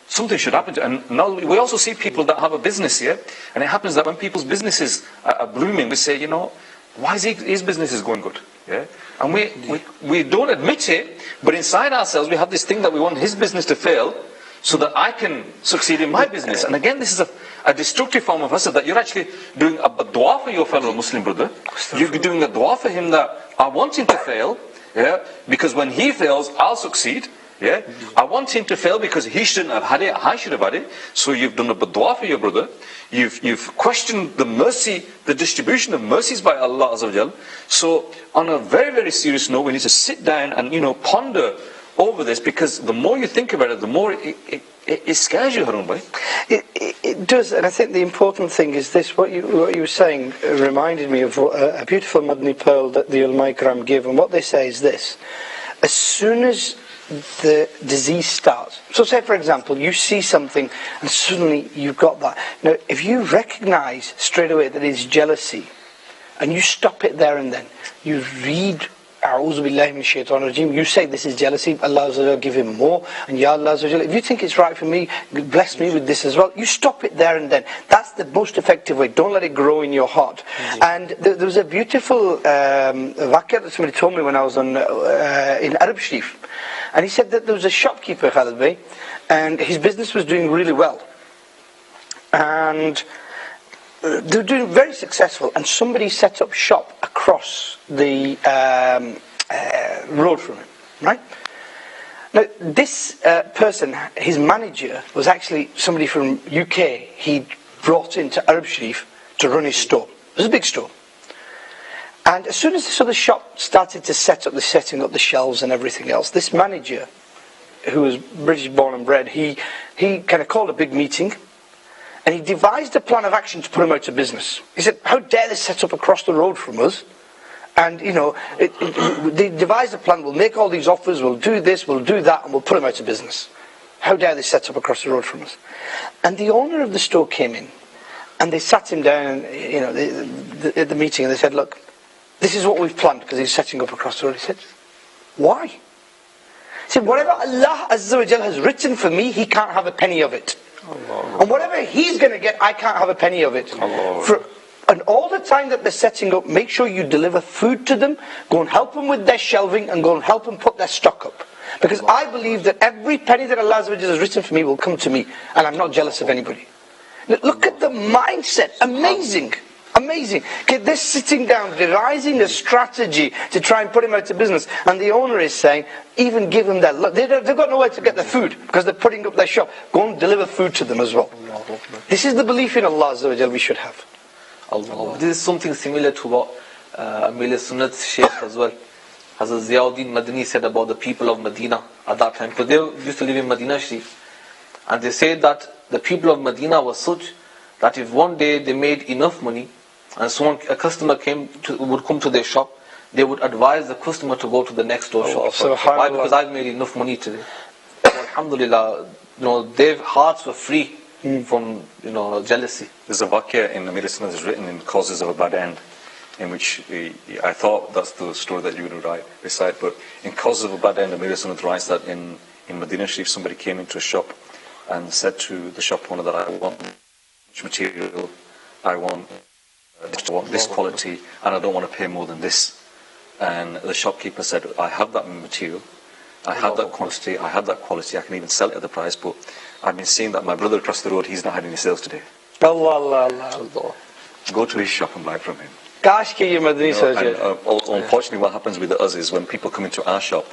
Speaker 1: something should happen to. And now we also see people that have a business here, and it happens that when people's businesses are blooming, we say, you know, why is his business is going good? Yeah? And we don't admit it, but inside ourselves we have this thing that we want his business to fail so that I can succeed in my business. And again, this is a destructive form of hasad, that you're actually doing a dua for your fellow Muslim brother. You're doing a dua for him that I want him to fail, yeah, because when he fails, I'll succeed. Yeah, I want him to fail because he shouldn't have had it, I should have had it. So you've done a dua for your brother. You've questioned the mercy, the distribution of mercies by Allah Azza wa Jal. So on a very, very serious note, we need to sit down and, ponder over this, because the more you think about it, the more it scares you, Harun bhai.
Speaker 2: It does, and I think the important thing is this. What you were saying reminded me of a beautiful Madani pearl that the ulama ikram give, and what they say is this: as soon as the disease starts, so say for example you see something and suddenly you've got that. Now if you recognize straight away that it's jealousy, and you stop it there and then, you read فاعوذ باللہ من الشیط الرجیم, you say this is jealousy, Allah Azza wa Jalla give him more, and Ya Allah Azza wa Jalla, if you think it's right for me, bless me with this as well. You stop it there and then. That's the most effective way. Don't let it grow in your heart. And there was a beautiful waqia that somebody told me when I was in Arab Sharif, and he said that there was a shopkeeper, Khalid Bey, and his business was doing really well, and they were doing very successful, and somebody set up shop across the road from him, right? Now this person, his manager, was actually somebody from UK. He brought into Arab Sharif to run his store. It was a big store. And as soon as this other shop started to setting up the shelves and everything else, this manager, who was British born and bred, he kind of called a big meeting, and he devised a plan of action to put him out of business. He said, how dare they set up across the road from us? And they devised a plan, we'll make all these offers, we'll do this, we'll do that, and we'll put him out of business. How dare they set up across the road from us? And the owner of the store came in, and they sat him down, at the meeting, and they said, look, this is what we've planned, because he's setting up across the road. He said, why? He said, whatever Allah Azza wa Jal has written for me, he can't have a penny of it. Allah. And whatever he's going to get, I can't have a penny of it. And all the time that they're setting up, make sure you deliver food to them, go and help them with their shelving, and go and help them put their stock up. Because I believe that every penny that Allah Azza wa Jal has written for me will come to me, and I'm not jealous of anybody. Look at the mindset. Amazing. Amazing. Okay, they're sitting down, devising a strategy to try and put him out of business. And the owner is saying, even give them that. They've got nowhere to get their food because they're putting up their shop. Go and deliver food to them as well. This is the belief in Allah Azza wa Jal we should have.
Speaker 3: Allah. This is something similar to what Amir Sunnat's Shaykh as well, Hazrat Ziauddin Madani, said about the people of Medina at that time. Because they used to live in Medina Sharif. And they said that the people of Medina were such that if one day they made enough money, and a customer would come to their shop, they would advise the customer to go to the next door shop. Why? Because I've made enough money today. So, alhamdulillah, their hearts were free from jealousy.
Speaker 1: There's a waqia in Amir Sunnah that's written in Causes of a Bad End, in which I thought that's the story that you would recite, but in Causes of a Bad End, Amir Sunnah writes that in Medina Sharif, somebody came into a shop and said to the shop owner that I want material, I want this quality, and I don't want to pay more than this. And the shopkeeper said, I have that material, I have that quantity, I have that quality, I can even sell it at the price, but I've been seeing that my brother across the road, he's not had any sales today.
Speaker 2: Allah.
Speaker 1: Go to his shop and buy from him. Unfortunately, what happens with us is when people come into our shop,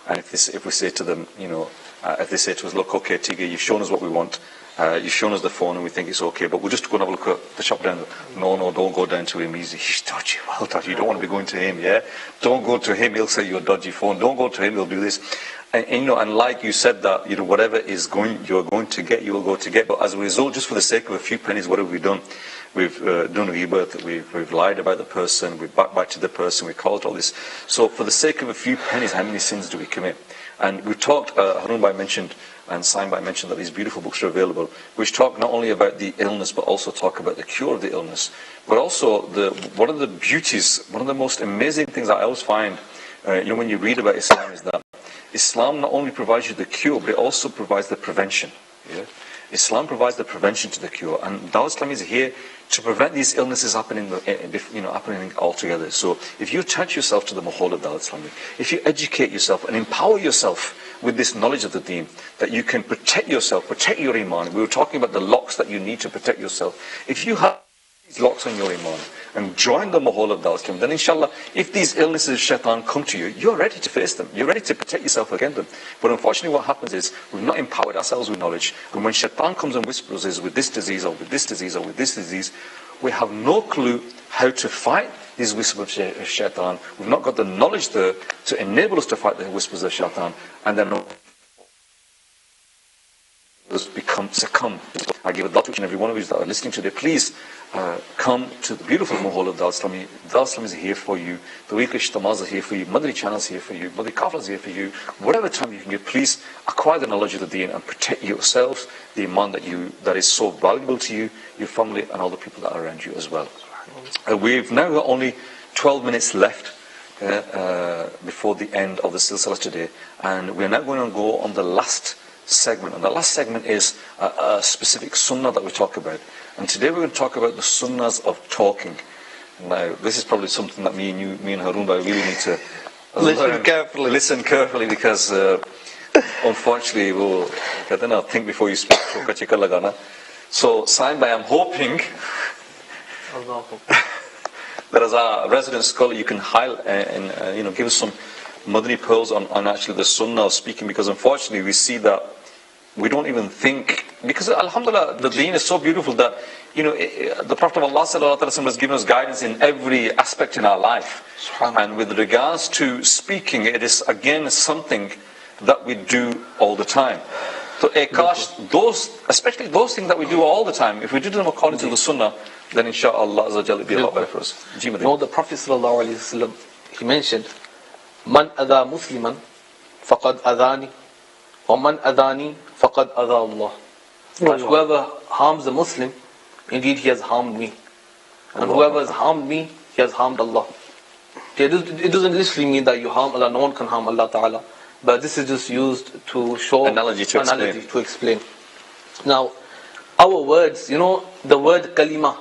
Speaker 1: and if we say to them, if they say to us, look, okay, Tigger, you've shown us what we want, you've shown us the phone and we think it's okay, but we'll just go and have a look at the shop down there. No, don't go down to him, he's dodgy, well dodgy, you don't want to be going to him, yeah? Don't go to him, he'll sell you a dodgy phone, don't go to him, he'll do this. And like you said that, whatever you're going to get, you will go to get, but as a result, just for the sake of a few pennies, what have we done? We've done rebirth, we've lied about the person, we've backbited the person, we caused all this. So for the sake of a few pennies, how many sins do we commit? And we talked, Harun Bhai mentioned, and Saim Bhai mentioned that these beautiful books are available, which talk not only about the illness, but also talk about the cure of the illness. But also, one of the beauties, one of the most amazing things that I always find, when you read about Islam, is that Islam not only provides you the cure, but it also provides the prevention. Yeah? Islam provides the prevention to the cure. And Dawah Islam is here to prevent these illnesses happening altogether. So if you attach yourself to the mahal of Dawat Islami, if you educate yourself and empower yourself with this knowledge of the deen, that you can protect yourself, protect your iman. We were talking about the locks that you need to protect yourself. If you have these locks on your iman and join the mahal of Dawat Islami, then inshallah, if these illnesses of shaitan come to you, you're ready to face them. You're ready to protect yourself against them. But unfortunately what happens is, we've not empowered ourselves with knowledge. And when shaitan comes and whispers us with this disease or with this disease or with this disease, we have no clue how to fight these whispers of shaitan. We've not got the knowledge there to enable us to fight the whispers of shaitan. And then succumb. I give a dua to each and every one of you that are listening today. Please come to the beautiful mahal of Dawat Islami. Dawat Islami is here for you. The weekly ijtimas are here for you. Madani channel is here for you. Madani kafla is here for you. Whatever time you can get, please acquire the knowledge of the deen and protect yourselves, the iman that is so valuable to you, your family, and all the people that are around you as well. We've now got only 12 minutes left before the end of the silsila today, and we're now going to go on the last segment. And the last segment is a specific sunnah that we talk about. And today we're going to talk about the sunnahs of talking. Now, this is probably something that me and Harun really need to listen carefully, because unfortunately we'll think before you speak. So, Saim Bhai, I'm hoping that as a resident scholar you can highlight and give us some Madani pearls on actually the sunnah of speaking, because unfortunately we see that we don't even think, because alhamdulillah the deen is so beautiful that the Prophet of Allah sallallahu alaihi wasallam has given us guidance in every aspect in our life. And with regards to speaking, it is again something that we do all the time. So especially those things that we do all the time, if we do them according to the sunnah, then inshallah azza jalla, it'll be a lot better for us.
Speaker 3: The Prophet sallallahu alaihi wasallam, he mentioned, Man adha musliman faqad adhani, wa man adhani faqad adha Allah. That whoever harms a Muslim, indeed he has harmed me. And whoever has harmed me, he has harmed Allah. It doesn't literally mean that you harm Allah, no one can harm Allah Ta'ala. But this is just used to show analogy to explain. Now, our words, the word kalima,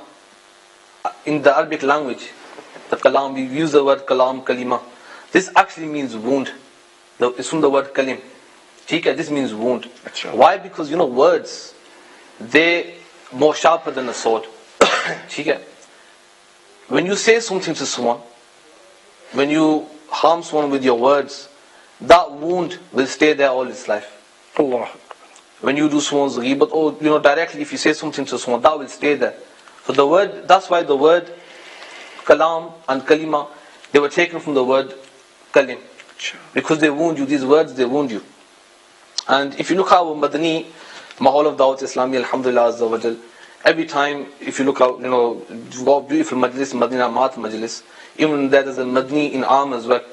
Speaker 3: in the Arabic language, the kalam, we use the word kalam, kalima. This actually means wound. It's from the word kalim. This means wound. Why? Because words, they're more sharper than a sword. When you say something to someone, when you harm someone with your words, that wound will stay there all its life. Allah. When you do someone's ghibat, or directly if you say something to someone, that will stay there. So that's why the word kalam and kalima, they were taken from the word kalim, because they wound you. These words, they wound you. And if you look at our Madani mahal of Dawat Islami, alhamdulillah azza wa jal, every time if you look out, beautiful majlis, Madina Maat majlis, even there is a Madani in Am as well.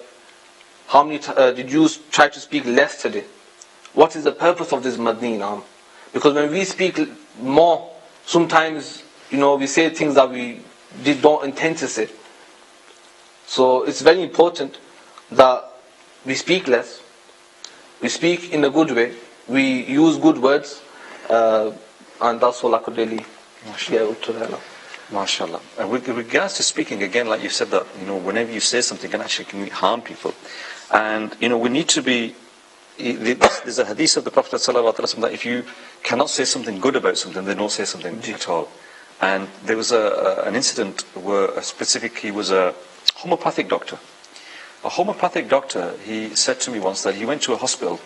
Speaker 3: How many did you try to speak less today? What is the purpose of this Madani in Am? Because when we speak more, sometimes we say things that we don't intend to say. So it's very important that we speak less, we speak in a good way, we use good words, and that's all I could really get out to that now.
Speaker 1: MashaAllah. With regards to speaking, again, like you said, that whenever you say something, can actually harm people. And we need to be, there's a hadith of the Prophet ﷺ that if you cannot say something good about something, then don't say something at all. And there was an incident where he was a homeopathic doctor. A homeopathic doctor, he said to me once that he went to a hospital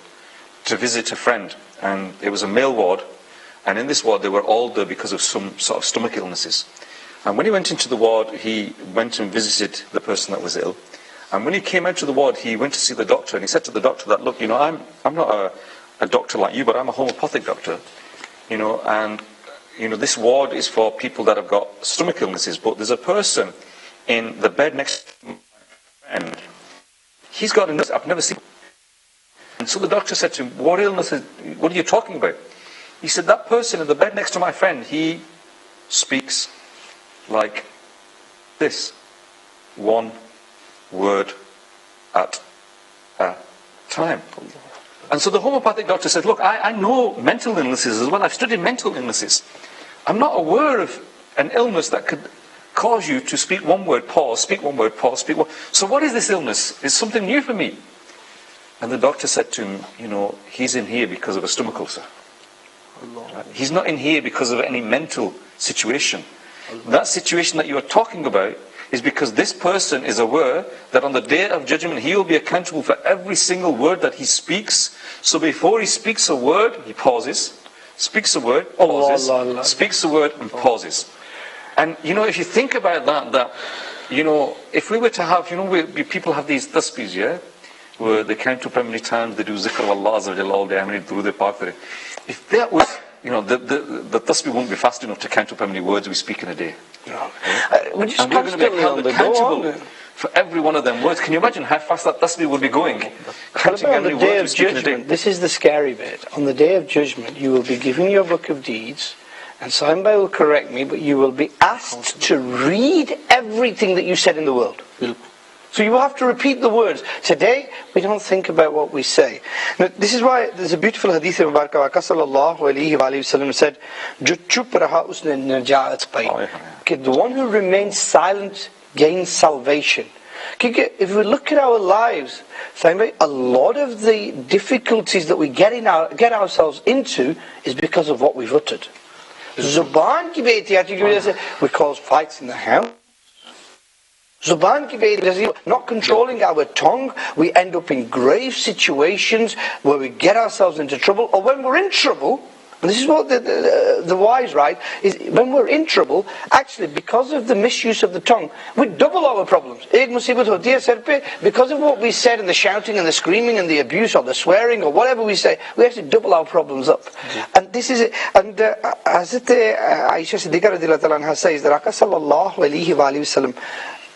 Speaker 1: to visit a friend, and it was a male ward, and in this ward they were all there because of some sort of stomach illnesses. And when he went into the ward, he went and visited the person that was ill. And when he came out to the ward, he went to see the doctor, and he said to the doctor that, look, I'm not a doctor like you, but I'm a homeopathic doctor. And this ward is for people that have got stomach illnesses, but there's a person in the bed next to my friend. He's got an illness I've never seen. And so the doctor said to him, what illness what are you talking about? He said, that person in the bed next to my friend, he speaks like this. One word at a time. And so the homeopathic doctor said, look, I know mental illnesses as well. I've studied mental illnesses. I'm not aware of an illness that could cause you to speak one word, pause, speak one word, pause, speak one. So what is this illness? It's something new for me. And the doctor said to him, you know, he's in here because of a stomach ulcer. Right? He's not in here because of any mental situation. That situation that you are talking about is because this person is aware that on the day of judgment he will be accountable for every single word that he speaks. So before he speaks a word, he pauses, speaks a word, pauses, speaks a word and pauses. And you know, if you think about that, you know, if we were to have, you know, people have these tasbihs, yeah, where they count up how many times they do zikr of Allah all day, how many durood they part for it. If that was, you know, the tasbih won't be fast enough to count up how many words we speak in a day.
Speaker 2: We're just
Speaker 1: and we're going to be held accountable for every one of them words. Can you imagine how fast that tasbih would be going? Counting how many words we speak in a day.
Speaker 2: This is the scary bit. On the day of judgment, you will be given your book of deeds, and somebody will correct me, but you will be asked to read everything that you said in the world. So you will have to repeat the words. Today, we don't think about what we say. Now, this is why there's a beautiful hadith of Mubarak sallallahu alayhi wa sallam said, "Jo chup raha usne najaat pai." The one who remains silent gains salvation. If we look at our lives, a lot of the difficulties that we get ourselves into is because of what we've uttered. Zuban ki behtiyati ki wajah se we cause fights in the house. Zuban ki behtiyati, not controlling our tongue, we end up in grave situations where we get ourselves into trouble, or when we're in trouble. And this is what the wise write, is when we're in trouble, actually because of the misuse of the tongue, we double our problems. Because of what we said and the shouting and the screaming and the abuse or the swearing or whatever we say, we actually double our problems up. And this is it. And Hazrat Aisha Siddiqa radhiyallahu anha says that Akka sallallahu alayhi wa sallam,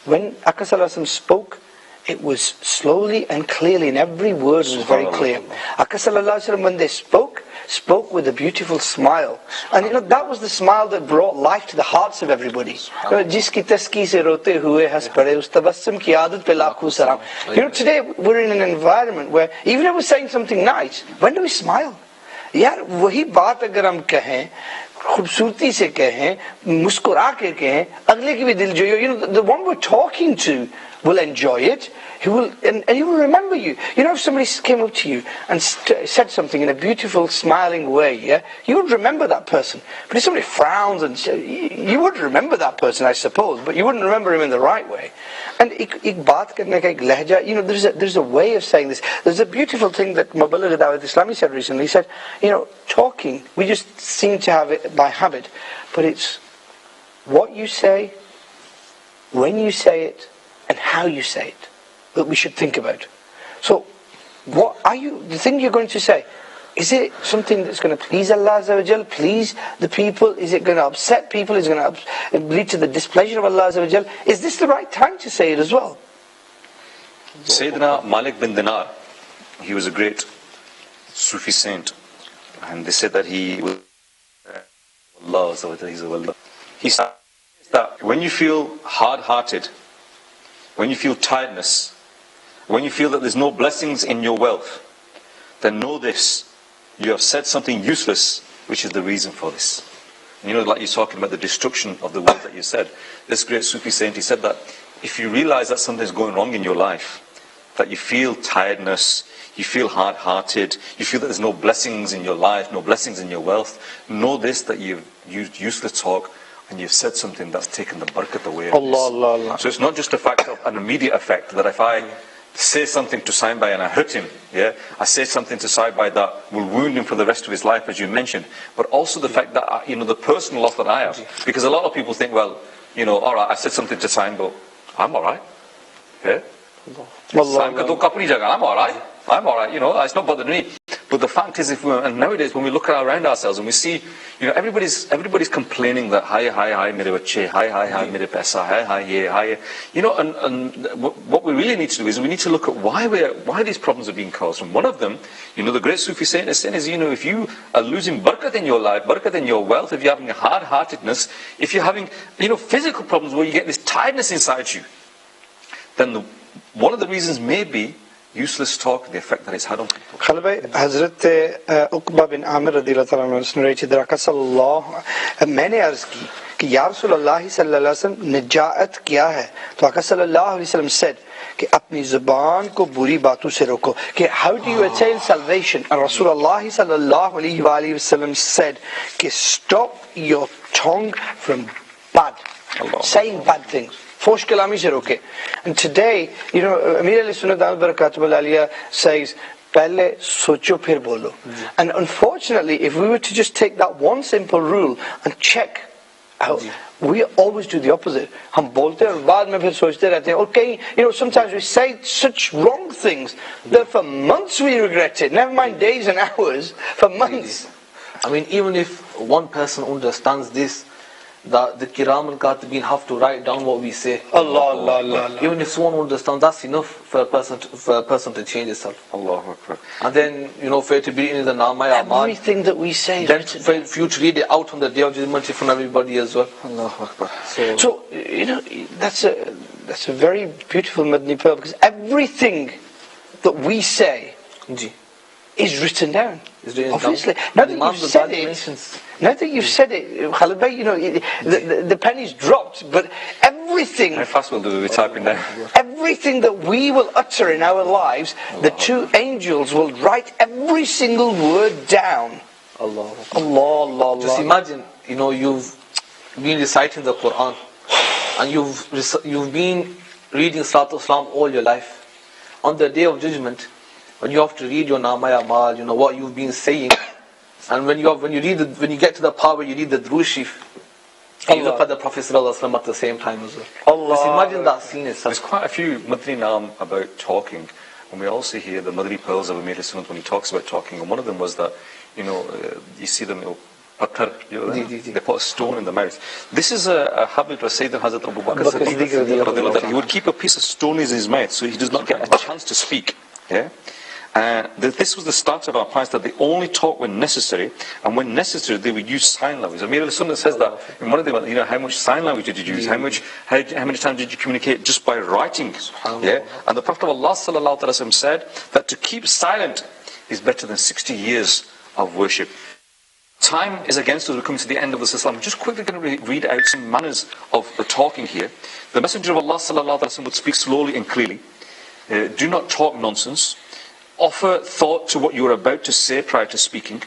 Speaker 2: when Akka sallallahu alayhi wa sallam spoke, it was slowly and clearly, and every word was very clear. Akka sallallahu alayhi wa sallam, when they spoke with a beautiful smile. And you know, that was the smile that brought life to the hearts of everybody. You know, today we're in an environment where even if we're saying something nice, when do we smile? यार वही बात अगर हम कहें खूबसूरती से कहें मुस्कुरा के कहें अगले की भी दिल जो you know the one we're talking to will enjoy it. He will, and he will remember you. You know, if somebody came up to you and said something in a beautiful, smiling way, yeah, you would remember that person. But if somebody frowns and you would remember that person, I suppose, but you wouldn't remember him in the right way. And ek baat karne ka ek lehja, you know, there's a way of saying this. There's a beautiful thing that Muballigh Dawat Islami said recently. He said, you know, talking, we just seem to have it by habit, but it's what you say, when you say it, and how you say it that we should think about. So, what are the thing you're going to say? Is it something that's going to please Allah Azza wa Jal, please the people? Is it going to upset people? Is it going to lead to the displeasure of Allah Azza wa Jal? Is this the right time to say it as well?
Speaker 1: Sayyidina Malik bin Dinar, he was a great Sufi saint, and they said that he was Allah Azza wa Jal. He said that when you feel hard-hearted, when you feel tiredness, when you feel that there's no blessings in your wealth, then know this, you have said something useless, which is the reason for this. And you know, like you're talking about the destruction of the words that you said. This great Sufi saint, he said that if you realize that something's going wrong in your life, that you feel tiredness, you feel hard-hearted, you feel that there's no blessings in your life, no blessings in your wealth, know this, that you've used useless talk, and you've said something that's taken the barakat away.
Speaker 2: Allah.
Speaker 1: So it's not just a fact of an immediate effect, that if I say something to Sainbai and I hurt him, yeah, I say something to Sainbai that will wound him for the rest of his life, as you mentioned, but also the fact that, you know, the personal loss that I have. Because a lot of people think, well, you know, alright, I said something to Sainbai, I'm alright. Yeah? I'm alright, you know, it's not bothered me. But the fact is, and nowadays when we look around ourselves and we see, you know, everybody's complaining that hi mere bachche, hi mere paisa, hi, you know, and what we really need to do is we need to look at why these problems are being caused. And one of them, you know, the great Sufi saint is saying is, you know, if you are losing barakat in your life, barakat in your wealth, if you're having a hard-heartedness, if you're having, you know, physical problems where you get this tiredness inside you, then one of the reasons may be useless talk, the effect that it's had on people.
Speaker 2: Khalbay, Hazrat Uqba bin Amir radhiyallahu anhu narrated that Akka sallallahu, many arz ki کہ یا رسول اللہ صلی اللہ علیہ وسلم نجات کیا ہے؟ تو آقا صلی اللہ علیہ وسلم said کہ اپنی زبان کو بری باتوں سے روکو. کہ how do you attain salvation? And رسول اللہ صلی اللہ علیہ وآلہ وسلم said کہ stop your tongue from bad, saying bad things. فوش کلامی سے روکے. And today, you know, Amir علیہ سنت دامت برکاتہ علیہ says پہلے سوچو پھر بولو. And unfortunately, if we were to just take that one simple rule and check out, we always do the opposite. ہم بولتے اور بعد میں پھر سوچتے رہتے ہیں. Okay, you know, sometimes we say such wrong things that for months we regret it. Never mind days and hours, for months.
Speaker 3: I mean, even if one person understands this, the Kiram and Katibin have to write down what we say.
Speaker 2: Allah, Allah, Allah, Allah.
Speaker 3: Even if someone understands, that's enough for a person to change itself.
Speaker 1: Allahu Akbar.
Speaker 3: And then, you know, for it to be in the Namaya Aman.
Speaker 2: Everything that we say.
Speaker 3: Then for you to read it out on the day of judgment in front of everybody as well.
Speaker 1: Allahu Akbar.
Speaker 2: So, you know, that's a very beautiful Madani pearl, because everything that we say is written down. Obviously. Now that you've said it, Khalid Bhai, you know, the penny's dropped, but everything.
Speaker 1: How fast will do we typing down?
Speaker 2: Everything that we will utter in our lives, the two angels will write every single word down.
Speaker 3: Allah.
Speaker 2: Allah, Allah, Allah.
Speaker 3: Just imagine, you know, you've been reciting the Quran, and you've been reading Salatul Salam all your life. On the day of judgment, when you have to read your Namaya Amal, you know what you've been saying, and when you get to the part where you read the Durood Sharif, you look at the Prophet ﷺ at the same time as well.
Speaker 2: Allah.
Speaker 3: Just imagine that scene itself.
Speaker 1: There's quite a few Madani Naam about talking, and we also hear the Madani pearls of Amir Sunnat when he talks about talking, and one of them was that, you know, you see them, they put a stone in the mouth. This is a habit of Sayyidina Hazrat Abu Bakr. He would keep a piece of stone in his mouth so he does not get a chance to speak. Yeah. This was the start of our plans, that they only talk when necessary, and when necessary they would use sign language. Amir al-Sunnah says that in one of them, you know, how much sign language did you use? How many times did you communicate just by writing? Yeah. And the Prophet of Allah sallallahu alaihi wasallam said that to keep silent is better than 60 years of worship. Time is against us. We're coming to the end of this Islam. I'm just quickly going to read out some manners of the talking here. The Messenger of Allah sallallahu alaihi wasallam would speak slowly and clearly. Do not talk nonsense. Offer thought to what you are about to say prior to speaking.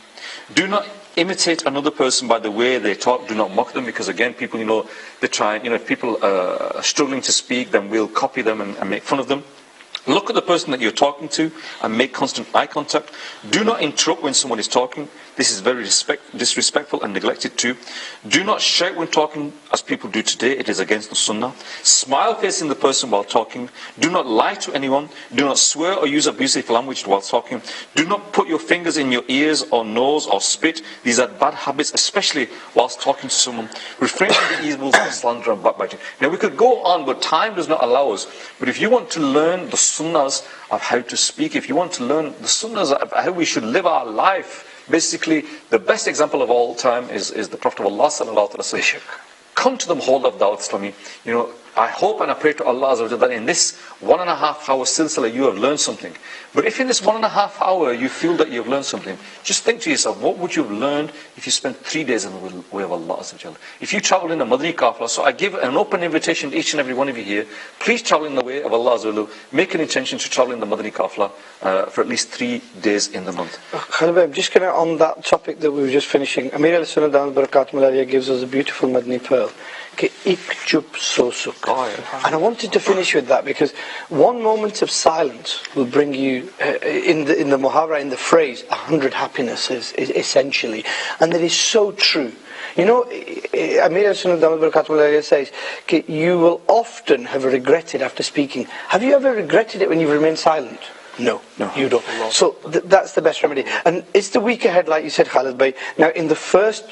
Speaker 1: Do not imitate another person by the way they talk. Do not mock them, because again, people, you know, they try, you know, if people are struggling to speak, then we'll copy them and make fun of them. Look at the person that you're talking to and make constant eye contact. Do not interrupt when someone is talking. This is very disrespectful and neglected too. Do not shout when talking, as people do today. It is against the sunnah. Smile facing the person while talking. Do not lie to anyone. Do not swear or use abusive language while talking. Do not put your fingers in your ears or nose or spit. These are bad habits, especially whilst talking to someone. Refrain from the evils of slander and backbiting. Now we could go on, but time does not allow us. But if you want to learn the sunnahs of how to speak, if you want to learn the sunnahs of how we should live our life, basically, the best example of all time is the Prophet of Allah sallallahu alaihi wasallam. Come to the whole of Dawat Islami. You know, I hope and I pray to Allah that in this 1.5 hour silsila you have learned something. But if in this 1.5 hour you feel that you have learned something, just think to yourself, what would you have learned if you spent 3 days in the way of Allah? If you travel in a Madani Qafla, so I give an open invitation to each and every one of you here, please travel in the way of Allah. Make an intention to travel in the Madani Qafla for at least 3 days in the month.
Speaker 2: Khalid, I'm just going to, on that topic that we were just finishing, Amir al-Sunnah Dawud Barakatuh Aliyah gives us a beautiful Madani pearl. And I wanted to finish with that, because one moment of silence will bring you, in the muhawara, in the phrase, 100 happinesses, essentially. And that is so true. You know, Amir al-Sunnah Dawud Barakatuh says, you will often have regretted after speaking. Have you ever regretted it when you've remained silent? No, you don't. So that's the best remedy. And it's the week ahead, like you said, Khalid Bhai. Now, in the first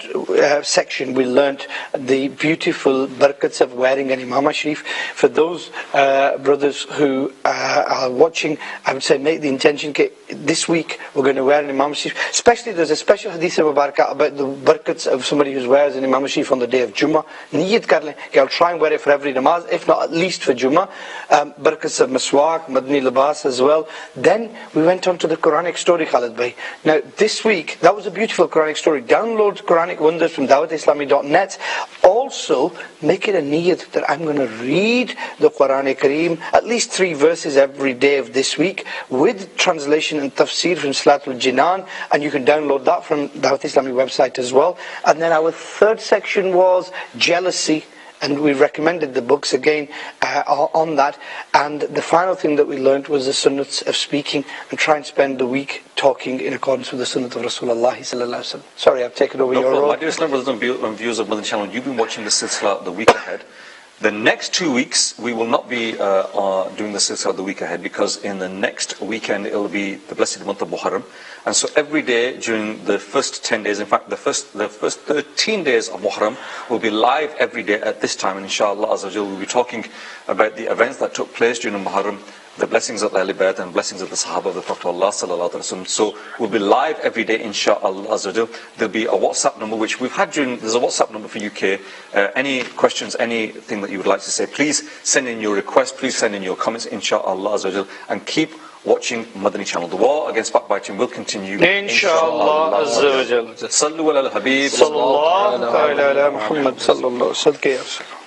Speaker 2: section, we learnt the beautiful barakats of wearing an Imam Sharif. For those brothers who are watching, I would say make the intention, this week we're going to wear an Imam Sharif. Especially, there's a special hadith of Mubarakah about the barakats of somebody who wears an Imam Sharif on the day of Jummah. Niyat kar le, I'll try and wear it for every namaz, if not at least for Jummah. Barakats of Maswak, Madani Libas as well. Then we went on to the Quranic story, Khalid Bhai. Now this week, that was a beautiful Quranic story. Download Quranic Wonders from dawatislami.net. Also, make it a niyat that I'm going to read the Quran Kareem, at least 3 verses every day of this week, with translation and tafsir from Salatul Jinan, and you can download that from Dawat Islami website as well. And then our third section was jealousy, and we recommended the books again on that. And the final thing that we learned was the sunnahs of speaking, and try and spend the week talking in accordance with the sunnah of Rasulullah sallallahu alaihi wasallam. Sorry, I've taken over your role.
Speaker 1: My dear Islam brothers and viewers of Madani channel, you've been watching the Silsilay the week ahead. The next 2 weeks, we will not be doing the Silsilay the week ahead, because in the next weekend, it will be the blessed month of Muharram. And so every day during the first 10 days, in fact, the first 13 days of Muharram will be live every day at this time. And inshallah, we'll be talking about the events that took place during Muharram, the blessings of the Ahl Bayt and blessings of the Sahaba of the Prophet Allah sallallahu alaihi wasallam. So we'll be live every day, inshallah. There'll be a WhatsApp number which we've had there's a WhatsApp number for UK. Any questions, anything that you would like to say, please send in your request, please send in your comments, inshallah, and keep watching Madani channel. The war against backbiting will continue,
Speaker 2: inshallah.
Speaker 1: Salوا, الحبيب,
Speaker 2: صلوا على محمد صلى الله عليه وسلم.